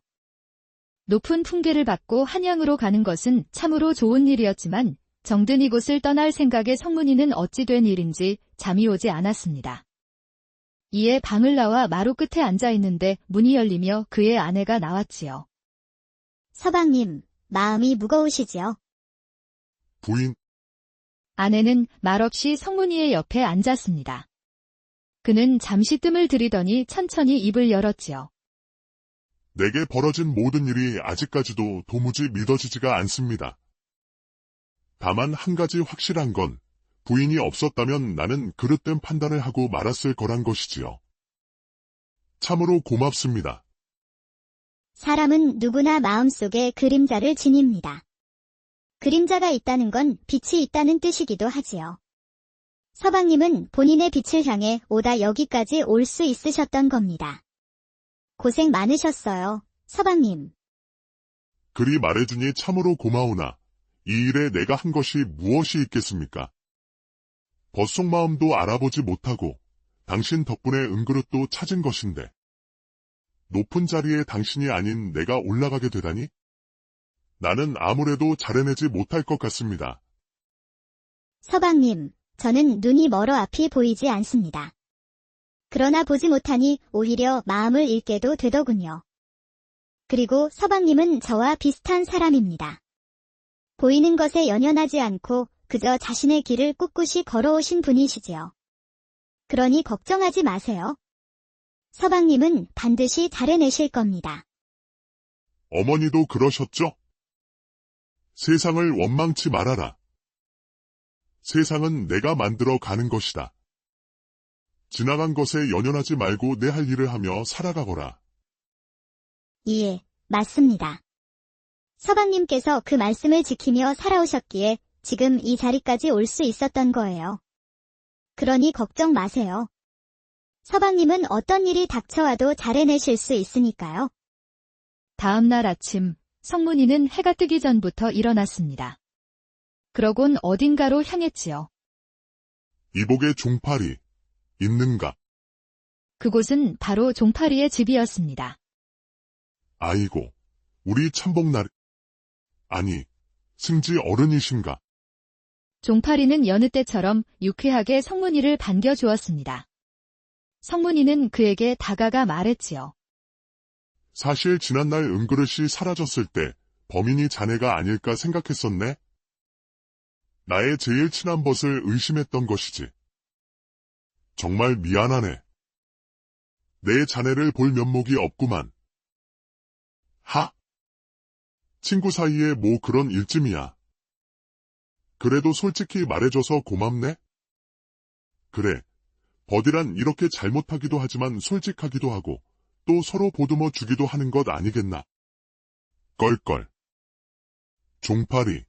높은 품계를 받고 한양으로 가는 것은 참으로 좋은 일이었지만 정든 이곳을 떠날 생각에 성문이는 어찌 된 일인지 잠이 오지 않았습니다. 이에 방을 나와 마루 끝에 앉아 있는데 문이 열리며 그의 아내가 나왔지요. 서방님, 마음이 무거우시지요? 부인, 아내는 말없이 성문이의 옆에 앉았습니다. 그는 잠시 뜸을 들이더니 천천히 입을 열었지요. 내게 벌어진 모든 일이 아직까지도 도무지 믿어지지가 않습니다. 다만 한 가지 확실한 건 부인이 없었다면 나는 그릇된 판단을 하고 말았을 거란 것이지요. 참으로 고맙습니다. 사람은 누구나 마음속에 그림자를 지닙니다. 그림자가 있다는 건 빛이 있다는 뜻이기도 하지요. 서방님은 본인의 빛을 향해 오다 여기까지 올 수 있으셨던 겁니다. 고생 많으셨어요, 서방님. 그리 말해주니 참으로 고마우나 이 일에 내가 한 것이 무엇이 있겠습니까? 벗속 마음도 알아보지 못하고 당신 덕분에 은그릇도 찾은 것인데 높은 자리에 당신이 아닌 내가 올라가게 되다니? 나는 아무래도 잘해내지 못할 것 같습니다. 서방님, 저는 눈이 멀어 앞이 보이지 않습니다. 그러나 보지 못하니 오히려 마음을 읽게도 되더군요. 그리고 서방님은 저와 비슷한 사람입니다. 보이는 것에 연연하지 않고 그저 자신의 길을 꿋꿋이 걸어오신 분이시지요. 그러니 걱정하지 마세요. 서방님은 반드시 잘해내실 겁니다. 어머니도 그러셨죠? 세상을 원망치 말아라. 세상은 내가 만들어 가는 것이다. 지나간 것에 연연하지 말고 내 할 일을 하며 살아가거라. 예, 맞습니다. 서방님께서 그 말씀을 지키며 살아오셨기에 지금 이 자리까지 올 수 있었던 거예요. 그러니 걱정 마세요. 서방님은 어떤 일이 닥쳐와도 잘해내실 수 있으니까요. 다음 날 아침, 성문이는 해가 뜨기 전부터 일어났습니다. 그러곤 어딘가로 향했지요. 이복의 종파리, 있는가? 그곳은 바로 종파리의 집이었습니다. 아이고, 우리 참복날, 아니, 승지 어른이신가? 종파리는 여느 때처럼 유쾌하게 성문이를 반겨주었습니다. 성문이는 그에게 다가가 말했지요. 사실 지난날 은그릇이 사라졌을 때 범인이 자네가 아닐까 생각했었네? 나의 제일 친한 벗을 의심했던 것이지. 정말 미안하네. 내 자네를 볼 면목이 없구만. 하! 친구 사이에 뭐 그런 일쯤이야. 그래도 솔직히 말해줘서 고맙네? 그래, 버디란 이렇게 잘못하기도 하지만 솔직하기도 하고 또 서로 보듬어 주기도 하는 것 아니겠나. 껄껄. 종파리,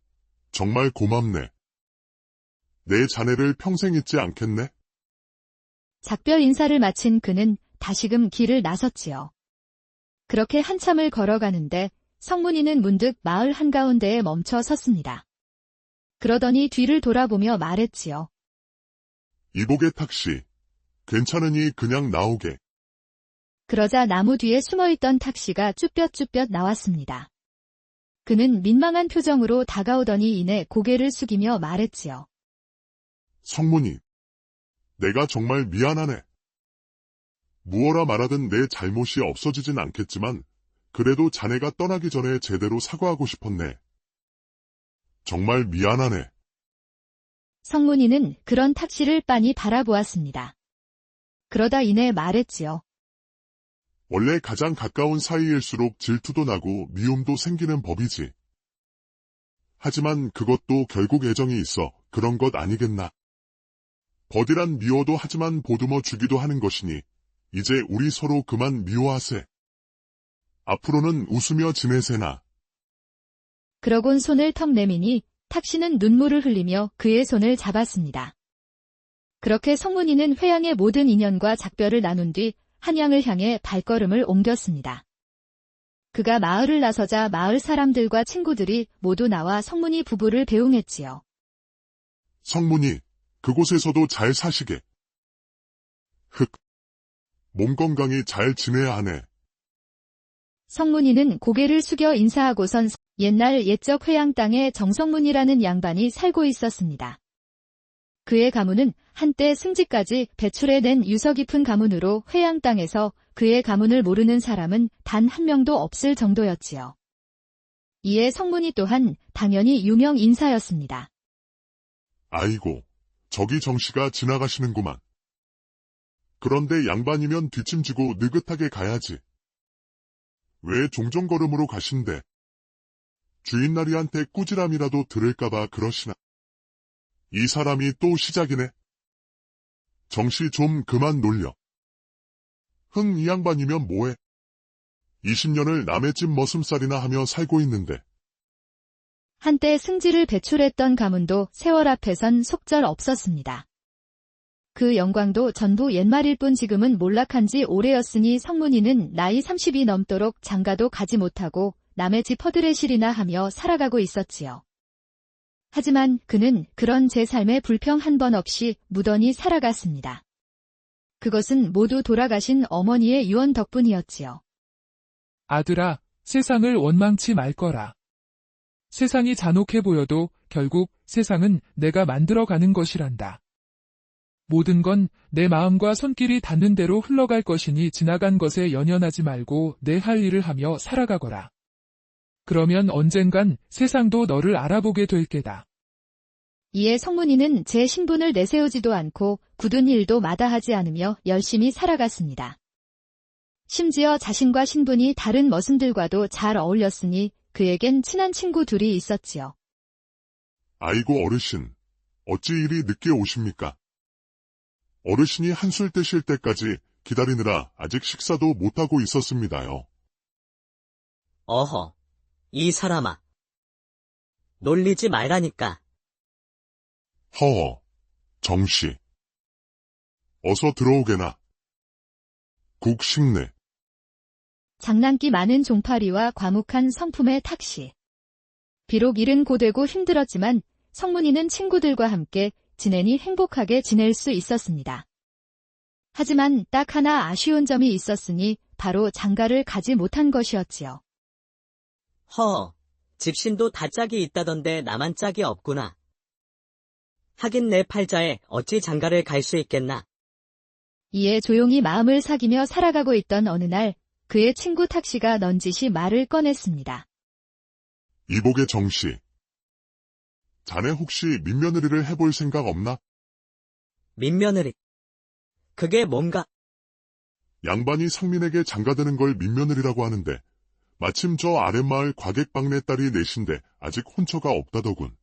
정말 고맙네. 내 자네를 평생 잊지 않겠네? 작별 인사를 마친 그는 다시금 길을 나섰지요. 그렇게 한참을 걸어가는데 성문이는 문득 마을 한가운데에 멈춰 섰습니다. 그러더니 뒤를 돌아보며 말했지요. 이복의 탁시, 괜찮으니 그냥 나오게. 그러자 나무 뒤에 숨어있던 탁시가 쭈뼛쭈뼛 나왔습니다. 그는 민망한 표정으로 다가오더니 이내 고개를 숙이며 말했지요. 성문이, 내가 정말 미안하네. 무어라 말하든 내 잘못이 없어지진 않겠지만 그래도 자네가 떠나기 전에 제대로 사과하고 싶었네. 정말 미안하네. 성문이는 그런 탁씨를 빤히 바라보았습니다. 그러다 이내 말했지요. 원래 가장 가까운 사이일수록 질투도 나고 미움도 생기는 법이지. 하지만 그것도 결국 애정이 있어 그런 것 아니겠나. 버디란 미워도 하지만 보듬어 주기도 하는 것이니 이제 우리 서로 그만 미워하세. 앞으로는 웃으며 지내세나. 그러곤 손을 턱 내미니 탁씨는 눈물을 흘리며 그의 손을 잡았습니다. 그렇게 성문이는 회양의 모든 인연과 작별을 나눈 뒤 한양을 향해 발걸음을 옮겼습니다. 그가 마을을 나서자 마을 사람들과 친구들이 모두 나와 성문이 부부를 배웅했지요. 성문이, 그곳에서도 잘 사시게. 흑. 몸 건강히 잘 지내야 하네. 성문이는 고개를 숙여 인사하고선 옛날 옛적 회양 땅에 정성문이라는 양반이 살고 있었습니다. 그의 가문은 한때 승지까지 배출해낸 유서 깊은 가문으로 회양 땅에서 그의 가문을 모르는 사람은 단 한 명도 없을 정도였지요. 이에 성문이 또한 당연히 유명 인사였습니다. 아이고, 저기 정씨가 지나가시는구만. 그런데 양반이면 뒷짐지고 느긋하게 가야지. 왜 종종걸음으로 가신대? 주인나리한테 꾸지람이라도 들을까봐 그러시나. 이 사람이 또 시작이네. 정씨 좀 그만 놀려. 흥, 이 양반이면 뭐해? 20년을 남의 집 머슴살이나 하며 살고 있는데. 한때 승지를 배출했던 가문도 세월 앞에선 속절 없었습니다. 그 영광도 전부 옛말일 뿐 지금은 몰락한 지 오래였으니 성문이는 나이 30이 넘도록 장가도 가지 못하고 남의 집 허드레실이나 하며 살아가고 있었지요. 하지만 그는 그런 제 삶에 불평 한 번 없이 무던히 살아갔습니다. 그것은 모두 돌아가신 어머니의 유언 덕분이었지요. 아들아, 세상을 원망치 말거라. 세상이 잔혹해 보여도 결국 세상은 내가 만들어가는 것이란다. 모든 건 내 마음과 손길이 닿는 대로 흘러갈 것이니 지나간 것에 연연하지 말고 내 할 일을 하며 살아가거라. 그러면 언젠간 세상도 너를 알아보게 될 게다. 이에 성문이는 제 신분을 내세우지도 않고 굳은 일도 마다하지 않으며 열심히 살아갔습니다. 심지어 자신과 신분이 다른 머슴들과도 잘 어울렸으니 그에겐 친한 친구 둘이 있었지요. 아이고 어르신, 어찌 이리 늦게 오십니까? 어르신이 한술 떼실 때까지 기다리느라 아직 식사도 못하고 있었습니다요. 어허, 이 사람아. 놀리지 말라니까. 허허, 정씨. 어서 들어오게나. 국 식네. 장난기 많은 종파리와 과묵한 성품의 탁씨. 비록 일은 고되고 힘들었지만 성문이는 친구들과 함께 지내니 행복하게 지낼 수 있었습니다. 하지만 딱 하나 아쉬운 점이 있었으니 바로 장가를 가지 못한 것이었지요. 집신도 다 짝이 있다던데 나만 짝이 없구나. 하긴 내 팔자에 어찌 장가를 갈 수 있겠나. 이에 조용히 마음을 사귀며 살아가고 있던 어느 날 그의 친구 탁씨가 넌지시 말을 꺼냈습니다. 이복의 정씨. 자네 혹시 민며느리를 해볼 생각 없나? 민며느리. 그게 뭔가? 양반이 상민에게 장가드는 걸 민며느리라고 하는데 마침 저 아랫마을 과객방네 딸이 넷인데 아직 혼처가 없다더군.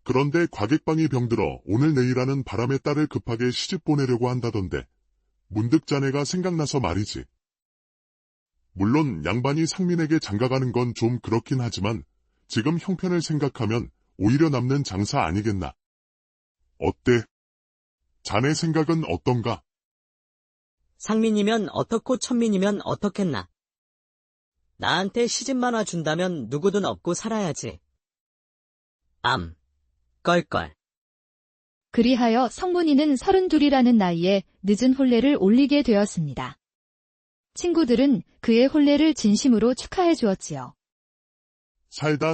그런데 과객방이 병들어 오늘 내일하는 바람의 딸을 급하게 시집 보내려고 한다던데 문득 자네가 생각나서 말이지. 물론 양반이 상민에게 장가가는 건 좀 그렇긴 하지만 지금 형편을 생각하면 오히려 남는 장사 아니겠나. 어때? 자네 생각은 어떤가? 상민이면 어떻고 천민이면 어떻겠나. 나한테 시집만 와준다면 누구든 업고 살아야지. 껄껄. 그리하여 성문이는 32이라는 나이에 늦은 혼례를 올리게 되었습니다. 친구들은 그의 혼례를 진심으로 축하해 주었지요.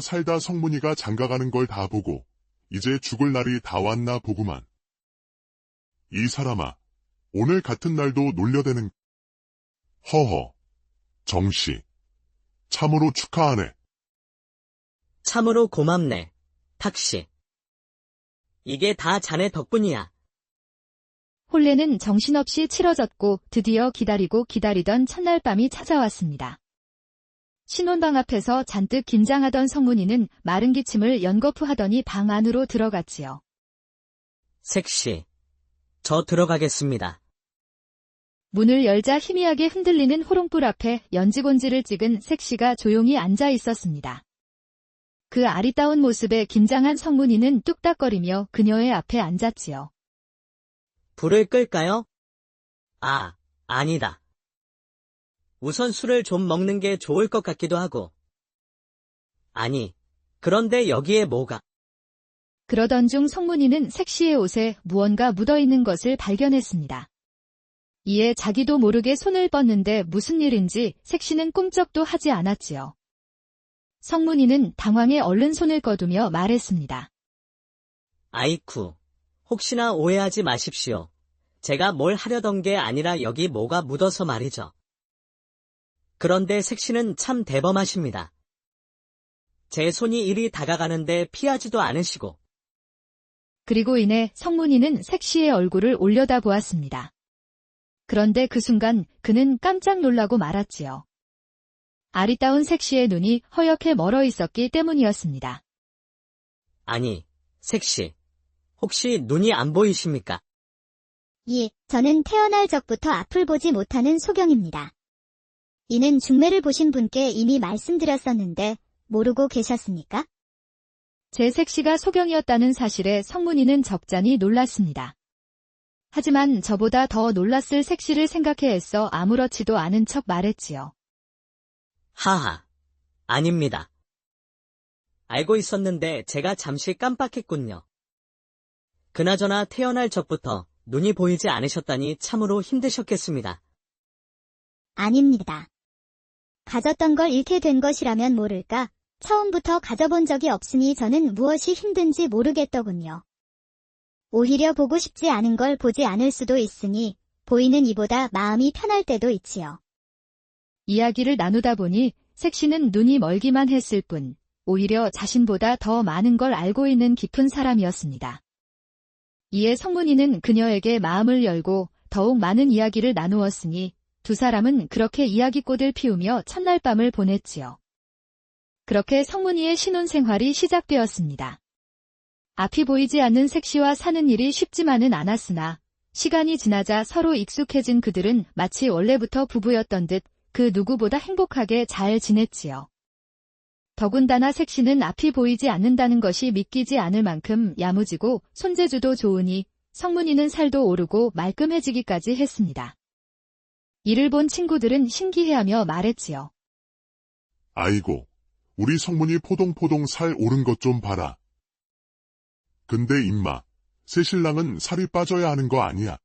살다 성문이가 장가가는 걸 다 보고 이제 죽을 날이 다 왔나 보구만. 이 사람아, 오늘 같은 날도 놀려대는. 허허, 정씨. 참으로 축하하네. 참으로 고맙네, 탁씨. 이게 다 자네 덕분이야. 혼례는 정신없이 치러졌고 드디어 기다리고 기다리던 첫날 밤이 찾아왔습니다. 신혼방 앞에서 잔뜩 긴장하던 성문이는 마른 기침을 연거푸하더니 방 안으로 들어갔지요. 색씨, 저 들어가겠습니다. 문을 열자 희미하게 흔들리는 호롱불 앞에 연지곤지를 찍은 색시가 조용히 앉아 있었습니다. 그 아리따운 모습에 긴장한 성문이는 뚝딱거리며 그녀의 앞에 앉았지요. 불을 끌까요? 아, 아니다. 우선 술을 좀 먹는 게 좋을 것 같기도 하고. 아니, 그런데 여기에 뭐가? 그러던 중 성문이는 색시의 옷에 무언가 묻어있는 것을 발견했습니다. 이에 자기도 모르게 손을 뻗는데 무슨 일인지 색시는 꿈쩍도 하지 않았지요. 성문이는 당황해 얼른 손을 거두며 말했습니다. 아이쿠, 혹시나 오해하지 마십시오. 제가 뭘 하려던 게 아니라 여기 뭐가 묻어서 말이죠. 그런데 색시는 참 대범하십니다. 제 손이 이리 다가가는데 피하지도 않으시고. 그리고 이내 성문이는 색시의 얼굴을 올려다보았습니다. 그런데 그 순간 그는 깜짝 놀라고 말았지요. 아리따운 색시의 눈이 허옇게 멀어 있었기 때문이었습니다. 아니, 색시, 혹시 눈이 안 보이십니까? 예, 저는 태어날 적부터 앞을 보지 못하는 소경입니다. 이는 중매를 보신 분께 이미 말씀드렸었는데 모르고 계셨습니까? 제 색시가 소경이었다는 사실에 성문이는 적잖이 놀랐습니다. 하지만 저보다 더 놀랐을 색시를 생각해 애써 아무렇지도 않은 척 말했지요. 하하, 아닙니다. 알고 있었는데 제가 잠시 깜빡했군요. 그나저나 태어날 적부터 눈이 보이지 않으셨다니 참으로 힘드셨겠습니다. 아닙니다. 가졌던 걸 잃게 된 것이라면 모를까, 처음부터 가져본 적이 없으니 저는 무엇이 힘든지 모르겠더군요. 오히려 보고 싶지 않은 걸 보지 않을 수도 있으니 보이는 이보다 마음이 편할 때도 있지요. 이야기를 나누다 보니 색시는 눈이 멀기만 했을 뿐 오히려 자신보다 더 많은 걸 알고 있는 깊은 사람이었습니다. 이에 성문이는 그녀에게 마음을 열고 더욱 많은 이야기를 나누었으니 두 사람은 그렇게 이야기꽃을 피우며 첫날 밤을 보냈지요. 그렇게 성문이의 신혼생활이 시작되었습니다. 앞이 보이지 않는 색시와 사는 일이 쉽지만은 않았으나 시간이 지나자 서로 익숙해진 그들은 마치 원래부터 부부였던 듯 그 누구보다 행복하게 잘 지냈지요. 더군다나 색시는 앞이 보이지 않는다는 것이 믿기지 않을 만큼 야무지고 손재주도 좋으니 성문이는 살도 오르고 말끔해지기까지 했습니다. 이를 본 친구들은 신기해하며 말했지요. 아이고, 우리 성문이 포동포동 살 오른 것 좀 봐라. 근데 임마, 새 신랑은 살이 빠져야 하는 거 아니야?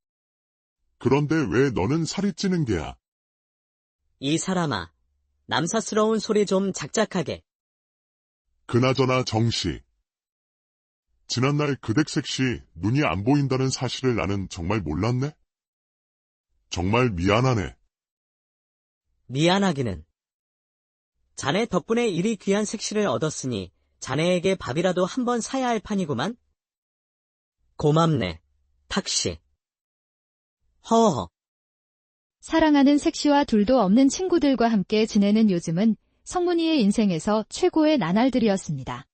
그런데 왜 너는 살이 찌는 게야? 이 사람아, 남사스러운 소리 좀 작작하게. 그나저나 정씨. 지난날 그댁색시 눈이 안 보인다는 사실을 나는 정말 몰랐네? 정말 미안하네. 미안하기는. 자네 덕분에 이리 귀한 색시를 얻었으니 자네에게 밥이라도 한번 사야 할 판이구만. 고맙네, 탁씨. 허허. 사랑하는 색시와 둘도 없는 친구들과 함께 지내는 요즘은 성문이의 인생에서 최고의 나날들이었습니다.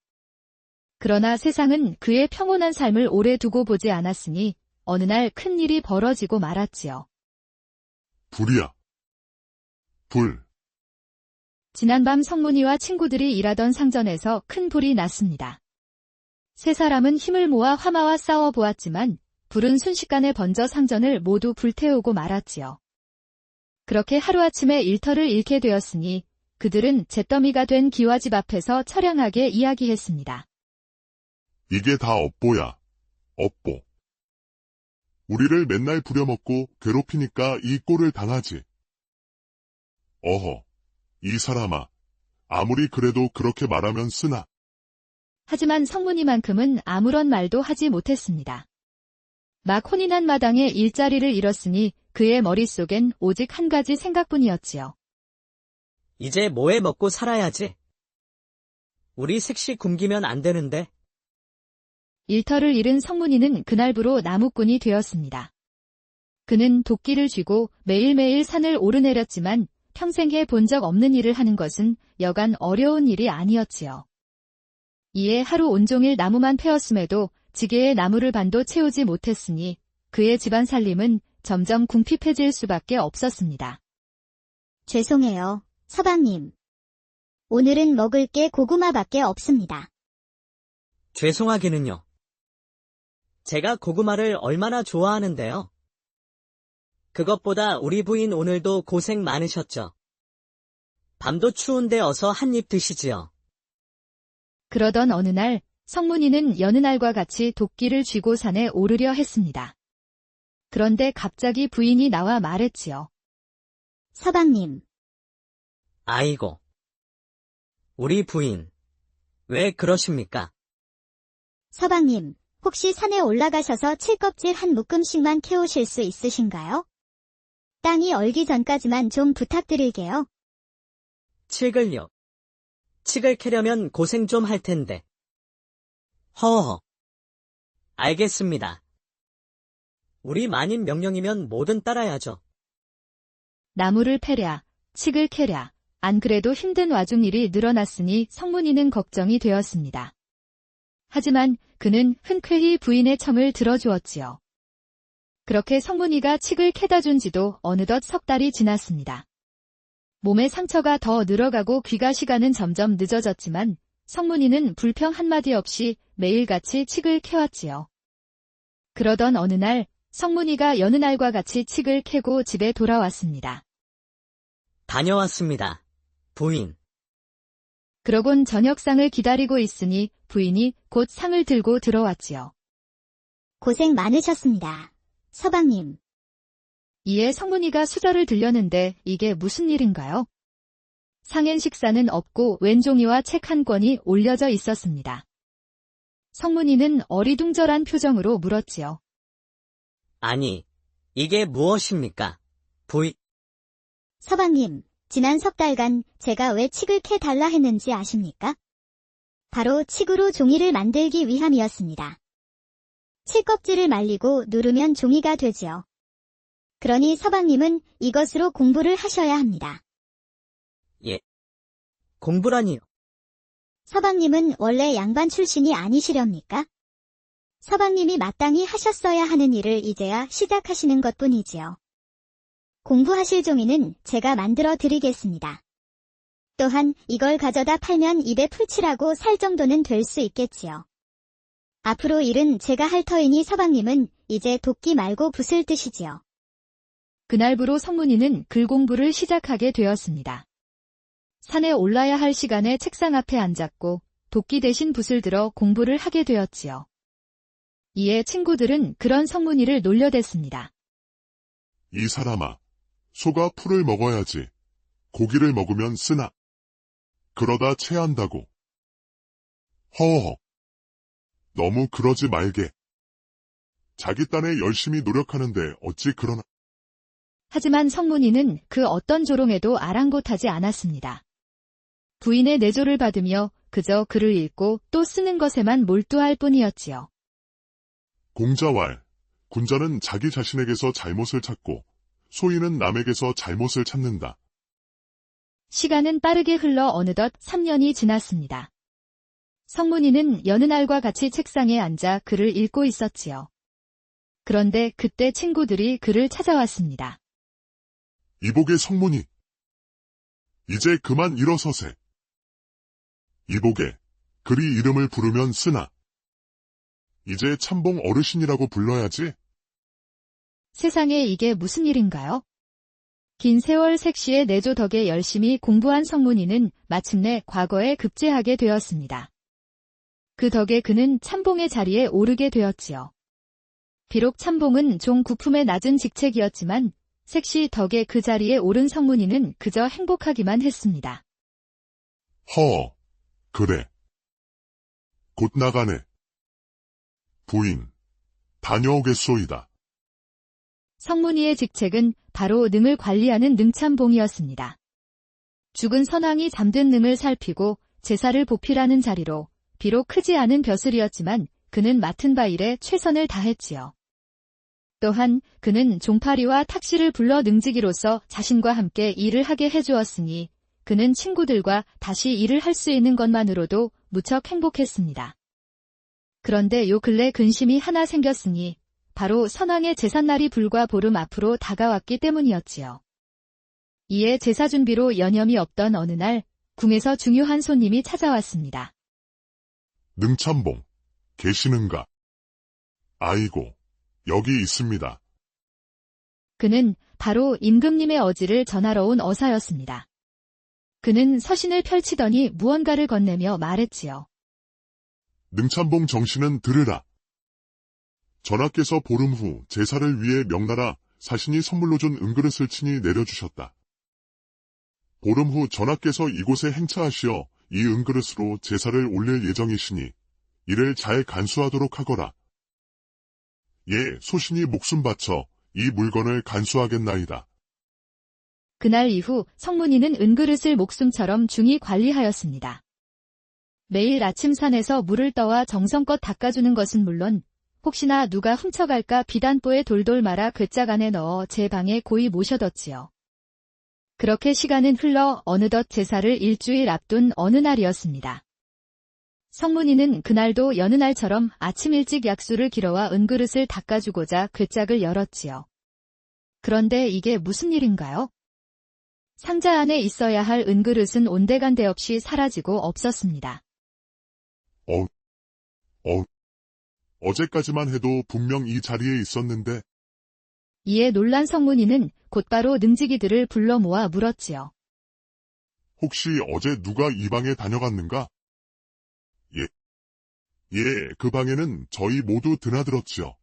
그러나 세상은 그의 평온한 삶을 오래 두고 보지 않았으니 어느 날 큰 일이 벌어지고 말았지요. 불이야. 불. 지난밤 성문이와 친구들이 일하던 상전에서 큰 불이 났습니다. 세 사람은 힘을 모아 화마와 싸워 보았지만 불은 순식간에 번져 상전을 모두 불태우고 말았지요. 그렇게 하루아침에 일터를 잃게 되었으니 그들은 잿더미가 된 기와집 앞에서 처량하게 이야기했습니다. 이게 다 업보야. 업보. 우리를 맨날 부려먹고 괴롭히니까 이 꼴을 당하지. 어허, 이 사람아. 아무리 그래도 그렇게 말하면 쓰나. 하지만 성문이만큼은 아무런 말도 하지 못했습니다. 막 혼인한 마당에 일자리를 잃었으니 그의 머릿속엔 오직 한 가지 생각뿐이었지요. 이제 뭐해 먹고 살아야지. 우리 색시 굶기면 안 되는데. 일터를 잃은 성문이는 그날부로 나무꾼이 되었습니다. 그는 도끼를 쥐고 매일매일 산을 오르내렸지만 평생 해본 적 없는 일을 하는 것은 여간 어려운 일이 아니었지요. 이에 하루 온종일 나무만 패었음에도 지게에 나무를 반도 채우지 못했으니 그의 집안 살림은 점점 궁핍해질 수밖에 없었습니다. 죄송해요, 서방님. 오늘은 먹을 게 고구마밖에 없습니다. 죄송하기는요. 제가 고구마를 얼마나 좋아하는데요. 그것보다 우리 부인 오늘도 고생 많으셨죠. 밤도 추운데 어서 한 입 드시지요. 그러던 어느 날 성문이는 여느 날과 같이 도끼를 쥐고 산에 오르려 했습니다. 그런데 갑자기 부인이 나와 말했지요. 서방님, 아이고. 우리 부인. 왜 그러십니까? 서방님, 혹시 산에 올라가셔서 칡껍질 한 묶음씩만 캐오실 수 있으신가요? 땅이 얼기 전까지만 좀 부탁드릴게요. 칡을요. 칡을 캐려면 고생 좀 할 텐데. 허허. 알겠습니다. 우리 마님 명령이면 뭐든 따라야죠. 나무를 패랴, 칡을 캐랴, 안 그래도 힘든 와중 일이 늘어났으니 성문이는 걱정이 되었습니다. 하지만 그는 흔쾌히 부인의 청을 들어주었지요. 그렇게 성문이가 칡을 캐다 준 지도 어느덧 석 달이 지났습니다. 몸에 상처가 더 늘어가고 귀가 시간은 점점 늦어졌지만 성문이는 불평 한마디 없이 매일같이 칡을 캐왔지요. 그러던 어느 날 성문이가 여느 날과 같이 칡을 캐고 집에 돌아왔습니다. 다녀왔습니다. 부인. 그러곤 저녁상을 기다리고 있으니 부인이 곧 상을 들고 들어왔지요. 고생 많으셨습니다, 서방님. 이에 성문이가 수저를 들렸는데 이게 무슨 일인가요? 상엔 식사는 없고 왼종이와 책 한 권이 올려져 있었습니다. 성문이는 어리둥절한 표정으로 물었지요. 아니, 이게 무엇입니까? 부인. 서방님, 지난 석 달간 제가 왜 칡을 캐달라 했는지 아십니까? 바로 칡으로 종이를 만들기 위함이었습니다. 칡껍질을 말리고 누르면 종이가 되지요. 그러니 서방님은 이것으로 공부를 하셔야 합니다. 예. 공부라니요. 서방님은 원래 양반 출신이 아니시렵니까? 서방님이 마땅히 하셨어야 하는 일을 이제야 시작하시는 것뿐이지요. 공부하실 종이는 제가 만들어 드리겠습니다. 또한 이걸 가져다 팔면 입에 풀칠하고 살 정도는 될 수 있겠지요. 앞으로 일은 제가 할 터이니 서방님은 이제 도끼 말고 붓을 뜨시지요. 그날부로 성문이는 글 공부를 시작하게 되었습니다. 산에 올라야 할 시간에 책상 앞에 앉았고 도끼 대신 붓을 들어 공부를 하게 되었지요. 이에 친구들은 그런 성문이를 놀려댔습니다. 이 사람아, 소가 풀을 먹어야지. 고기를 먹으면 쓰나. 그러다 체한다고. 허허. 너무 그러지 말게. 자기 딴에 열심히 노력하는데 어찌 그러나. 하지만 성문이는 그 어떤 조롱에도 아랑곳하지 않았습니다. 부인의 내조를 받으며 그저 글을 읽고 또 쓰는 것에만 몰두할 뿐이었지요. 공자왈, 군자는 자기 자신에게서 잘못을 찾고 소인은 남에게서 잘못을 찾는다. 시간은 빠르게 흘러 어느덧 3년이 지났습니다. 성문이는 여느 날과 같이 책상에 앉아 글을 읽고 있었지요. 그런데 그때 친구들이 그를 찾아왔습니다. 이복의 성문이. 이제 그만 일어서세. 이복의, 그리 이름을 부르면 쓰나. 이제 참봉 어르신이라고 불러야지. 세상에 이게 무슨 일인가요? 긴 세월 색시의 내조 덕에 열심히 공부한 성문이는 마침내 과거에 급제하게 되었습니다. 그 덕에 그는 참봉의 자리에 오르게 되었지요. 비록 참봉은 종 구품의 낮은 직책이었지만 색시 덕에 그 자리에 오른 성문이는 그저 행복하기만 했습니다. 허, 그래. 곧 나가네. 부인, 다녀오겠소이다. 성문이의 직책은 바로 능을 관리하는 능참봉이었습니다. 죽은 선왕이 잠든 능을 살피고 제사를 보필하는 자리로 비록 크지 않은 벼슬이었지만 그는 맡은 바 일에 최선을 다했지요. 또한 그는 종파리와 탁씨를 불러 능지기로서 자신과 함께 일을 하게 해주었으니 그는 친구들과 다시 일을 할 수 있는 것만으로도 무척 행복했습니다. 그런데 요 근래 근심이 하나 생겼으니 바로 선왕의 제삿날이 불과 보름 앞으로 다가왔기 때문이었지요. 이에 제사 준비로 여념이 없던 어느 날 궁에서 중요한 손님이 찾아왔습니다. 능참봉, 계시는가? 아이고, 여기 있습니다. 그는 바로 임금님의 어지를 전하러 온 어사였습니다. 그는 서신을 펼치더니 무언가를 건네며 말했지요. 능참봉 정신은 들으라. 전하께서 보름 후 제사를 위해 명나라 사신이 선물로 준 은그릇을 친히 내려주셨다. 보름 후 전하께서 이곳에 행차하시어 이 은그릇으로 제사를 올릴 예정이시니 이를 잘 간수하도록 하거라. 예, 소신이 목숨 바쳐 이 물건을 간수하겠나이다. 그날 이후 성문이는 은그릇을 목숨처럼 중히 관리하였습니다. 매일 아침 산에서 물을 떠와 정성껏 닦아주는 것은 물론 혹시나 누가 훔쳐갈까 비단보에 돌돌 말아 괴짝 안에 넣어 제 방에 고이 모셔뒀지요. 그렇게 시간은 흘러 어느덧 제사를 일주일 앞둔 어느 날이었습니다. 성문이는 그날도 여느 날처럼 아침 일찍 약수를 길어와 은그릇을 닦아주고자 괴짝을 열었지요. 그런데 이게 무슨 일인가요? 상자 안에 있어야 할 은그릇은 온데간데 없이 사라지고 없었습니다. 어제까지만 해도 분명 이 자리에 있었는데. 이에 놀란 성문이는 곧바로 능지기들을 불러 모아 물었지요. 혹시 어제 누가 이 방에 다녀갔는가? 예, 그 방에는 저희 모두 드나들었지요.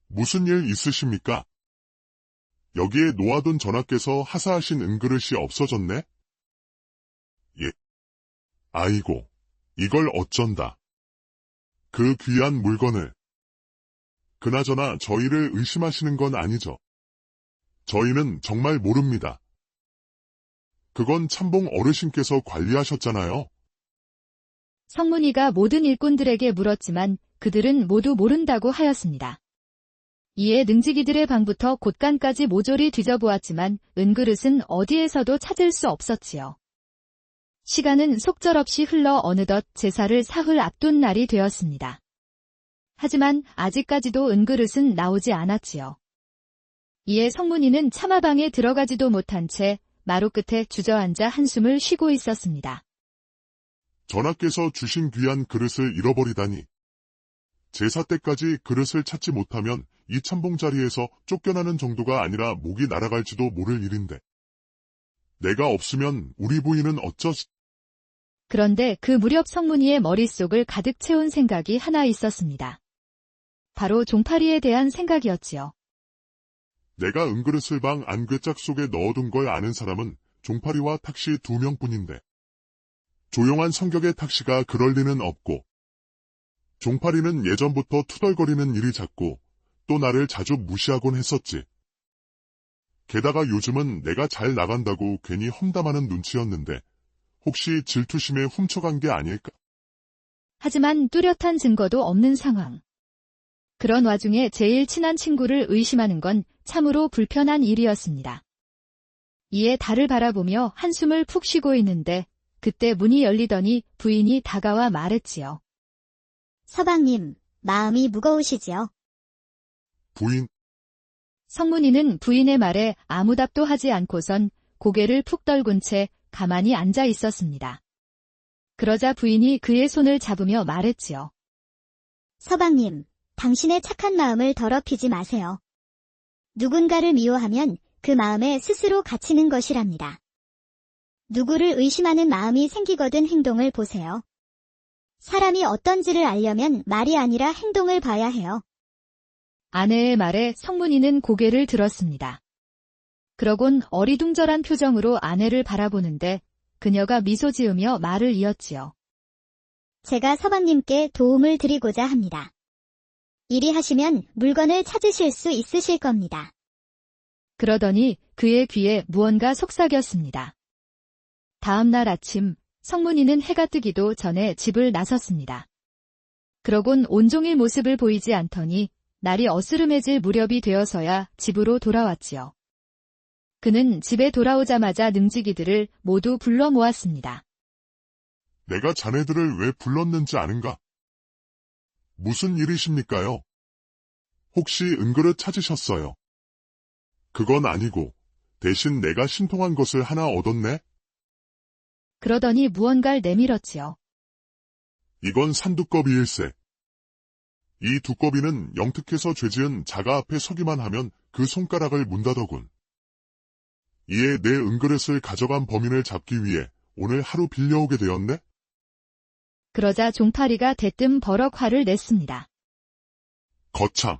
무슨 일 있으십니까? 여기에 놓아둔 전하께서 하사하신 은그릇이 없어졌네? 예. 아이고, 이걸 어쩐다. 그 귀한 물건을. 그나저나 저희를 의심하시는 건 아니죠. 저희는 정말 모릅니다. 그건 참봉 어르신께서 관리하셨잖아요. 성문이가 모든 일꾼들에게 물었지만 그들은 모두 모른다고 하였습니다. 이에 능지기들의 방부터 곳간까지 모조리 뒤져보았지만 은그릇은 어디에서도 찾을 수 없었지요. 시간은 속절없이 흘러 어느덧 제사를 사흘 앞둔 날이 되었습니다. 하지만 아직까지도 은그릇은 나오지 않았지요. 이에 성문이는 차마방에 들어가지도 못한 채 마루 끝에 주저앉아 한숨을 쉬고 있었습니다. 전하께서 주신 귀한 그릇을 잃어버리다니. 제사 때까지 그릇을 찾지 못하면 이 참봉 자리에서 쫓겨나는 정도가 아니라 목이 날아갈지도 모를 일인데. 내가 없으면 우리 부인은 어쩌지? 그런데 그 무렵 성문이의 머릿속을 가득 채운 생각이 하나 있었습니다. 바로 종파리에 대한 생각이었지요. 내가 은그릇을 방 안괴짝 속에 넣어둔 걸 아는 사람은 종파리와 탁시 2명뿐인데. 조용한 성격의 탁시가 그럴 리는 없고, 종파리는 예전부터 투덜거리는 일이 잦고 또 나를 자주 무시하곤 했었지. 게다가 요즘은 내가 잘 나간다고 괜히 험담하는 눈치였는데 혹시 질투심에 훔쳐간 게 아닐까? 하지만 뚜렷한 증거도 없는 상황. 그런 와중에 제일 친한 친구를 의심하는 건 참으로 불편한 일이었습니다. 이에 달을 바라보며 한숨을 푹 쉬고 있는데 그때 문이 열리더니 부인이 다가와 말했지요. 서방님, 마음이 무거우시지요? 부인, 성문이는 부인의 말에 아무 답도 하지 않고선 고개를 푹 떨군 채 가만히 앉아 있었습니다. 그러자 부인이 그의 손을 잡으며 말했지요. 서방님, 당신의 착한 마음을 더럽히지 마세요. 누군가를 미워하면 그 마음에 스스로 갇히는 것이랍니다. 누구를 의심하는 마음이 생기거든 행동을 보세요. 사람이 어떤지를 알려면 말이 아니라 행동을 봐야 해요. 아내의 말에 성문이는 고개를 들었습니다. 그러곤 어리둥절한 표정으로 아내를 바라보는데 그녀가 미소 지으며 말을 이었지요. 제가 서방님께 도움을 드리고자 합니다. 이리 하시면 물건을 찾으실 수 있으실 겁니다. 그러더니 그의 귀에 무언가 속삭였습니다. 다음 날 아침 성문이는 해가 뜨기도 전에 집을 나섰습니다. 그러곤 온종일 모습을 보이지 않더니 날이 어스름해질 무렵이 되어서야 집으로 돌아왔지요. 그는 집에 돌아오자마자 능지기들을 모두 불러 모았습니다. 내가 자네들을 왜 불렀는지 아는가? 무슨 일이십니까요? 혹시 은그릇 찾으셨어요? 그건 아니고 대신 내가 신통한 것을 하나 얻었네? 그러더니 무언가를 내밀었지요. 이건 산두꺼비일세. 이 두꺼비는 영특해서 죄지은 자가 앞에 서기만 하면 그 손가락을 문다더군. 이에 내 은그릇을 가져간 범인을 잡기 위해 오늘 하루 빌려오게 되었네? 그러자 종파리가 대뜸 버럭 화를 냈습니다. 거참.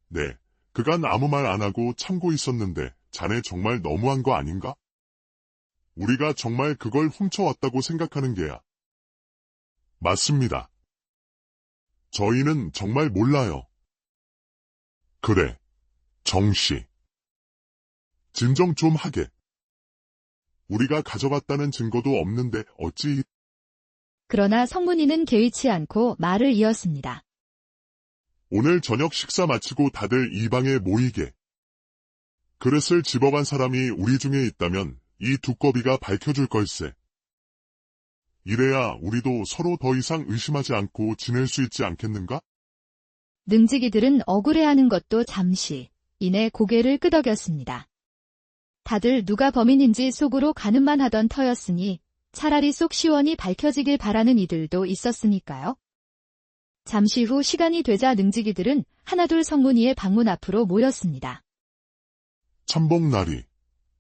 네, 그간 아무 말 안 하고 참고 있었는데 자네 정말 너무한 거 아닌가? 우리가 정말 그걸 훔쳐왔다고 생각하는 게야. 맞습니다. 저희는 정말 몰라요. 그래, 정씨. 진정 좀 하게. 우리가 가져갔다는 증거도 없는데 어찌... 그러나 성문이는 개의치 않고 말을 이었습니다. 오늘 저녁 식사 마치고 다들 이 방에 모이게. 그릇을 집어간 사람이 우리 중에 있다면 이 두꺼비가 밝혀줄 걸세. 이래야 우리도 서로 더 이상 의심하지 않고 지낼 수 있지 않겠는가? 능지기들은 억울해하는 것도 잠시 이내 고개를 끄덕였습니다. 다들 누가 범인인지 속으로 가늠만 하던 터였으니 차라리 속 시원히 밝혀지길 바라는 이들도 있었으니까요. 잠시 후 시간이 되자 능지기들은 하나둘 성문이의 방문 앞으로 모였습니다. 참봉날이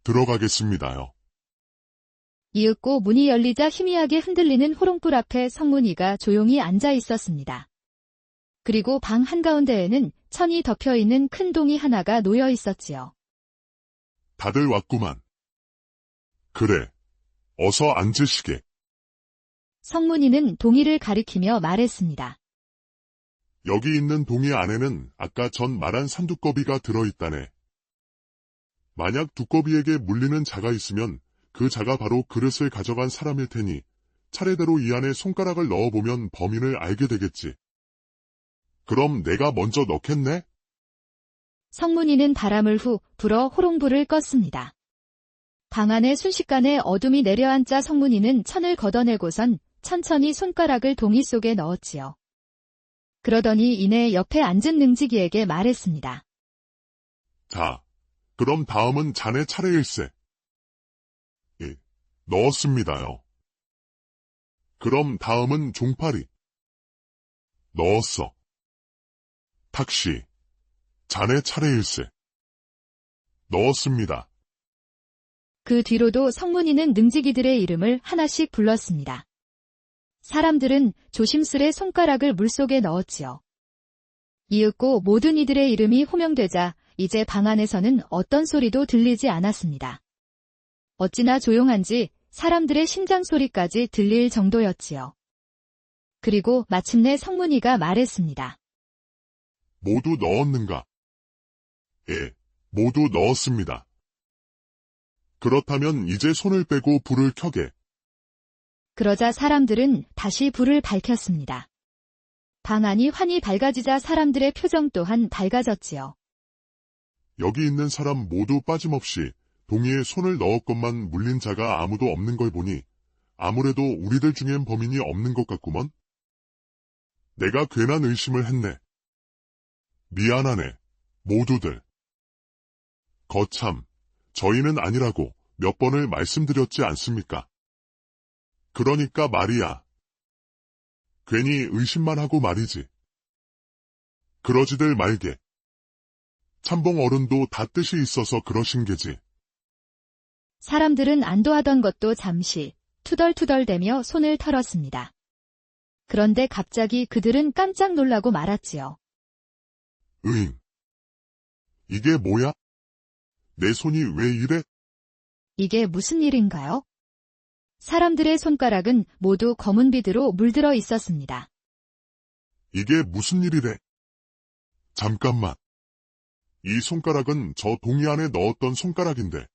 들어가겠습니다요. 이윽고 문이 열리자 희미하게 흔들리는 호롱불 앞에 성문이가 조용히 앉아 있었습니다. 그리고 방 한가운데에는 천이 덮여있는 큰 동이 하나가 놓여 있었지요. 다들 왔구만. 그래, 어서 앉으시게. 성문이는 동이를 가리키며 말했습니다. 여기 있는 동이 안에는 아까 전 말한 산두꺼비가 들어있다네. 만약 두꺼비에게 물리는 자가 있으면 그 자가 바로 그릇을 가져간 사람일 테니 차례대로 이 안에 손가락을 넣어보면 범인을 알게 되겠지. 그럼 내가 먼저 넣겠네? 성문이는 바람을 후 불어 호롱불을 껐습니다. 방 안에 순식간에 어둠이 내려앉자 성문이는 천을 걷어내고선 천천히 손가락을 동이 속에 넣었지요. 그러더니 이내 옆에 앉은 능지기에게 말했습니다. 자, 그럼 다음은 자네 차례일세. 예, 넣었습니다요. 그럼 다음은 종파리. 넣었어. 탁시, 자네 차례일세. 넣었습니다. 그 뒤로도 성문이는 능지기들의 이름을 하나씩 불렀습니다. 사람들은 조심스레 손가락을 물속에 넣었지요. 이윽고 모든 이들의 이름이 호명되자 이제 방 안에서는 어떤 소리도 들리지 않았습니다. 어찌나 조용한지 사람들의 심장 소리까지 들릴 정도였지요. 그리고 마침내 성문이가 말했습니다. 모두 넣었는가? 예, 모두 넣었습니다. 그렇다면 이제 손을 빼고 불을 켜게. 그러자 사람들은 다시 불을 밝혔습니다. 방 안이 환히 밝아지자 사람들의 표정 또한 밝아졌지요. 여기 있는 사람 모두 빠짐없이 동이에 손을 넣었건만 물린 자가 아무도 없는 걸 보니 아무래도 우리들 중엔 범인이 없는 것 같구먼. 내가 괜한 의심을 했네. 미안하네, 모두들. 거참, 저희는 아니라고 몇 번을 말씀드렸지 않습니까? 그러니까 말이야. 괜히 의심만 하고 말이지. 그러지들 말게. 참봉 어른도 다 뜻이 있어서 그러신 게지. 사람들은 안도하던 것도 잠시 투덜투덜대며 손을 털었습니다. 그런데 갑자기 그들은 깜짝 놀라고 말았지요. 으잉. 이게 뭐야? 내 손이 왜 이래? 이게 무슨 일인가요? 사람들의 손가락은 모두 검은 비드로 물들어 있었습니다. 이게 무슨 일이래? 잠깐만. 이 손가락은 저 동이 안에 넣었던 손가락인데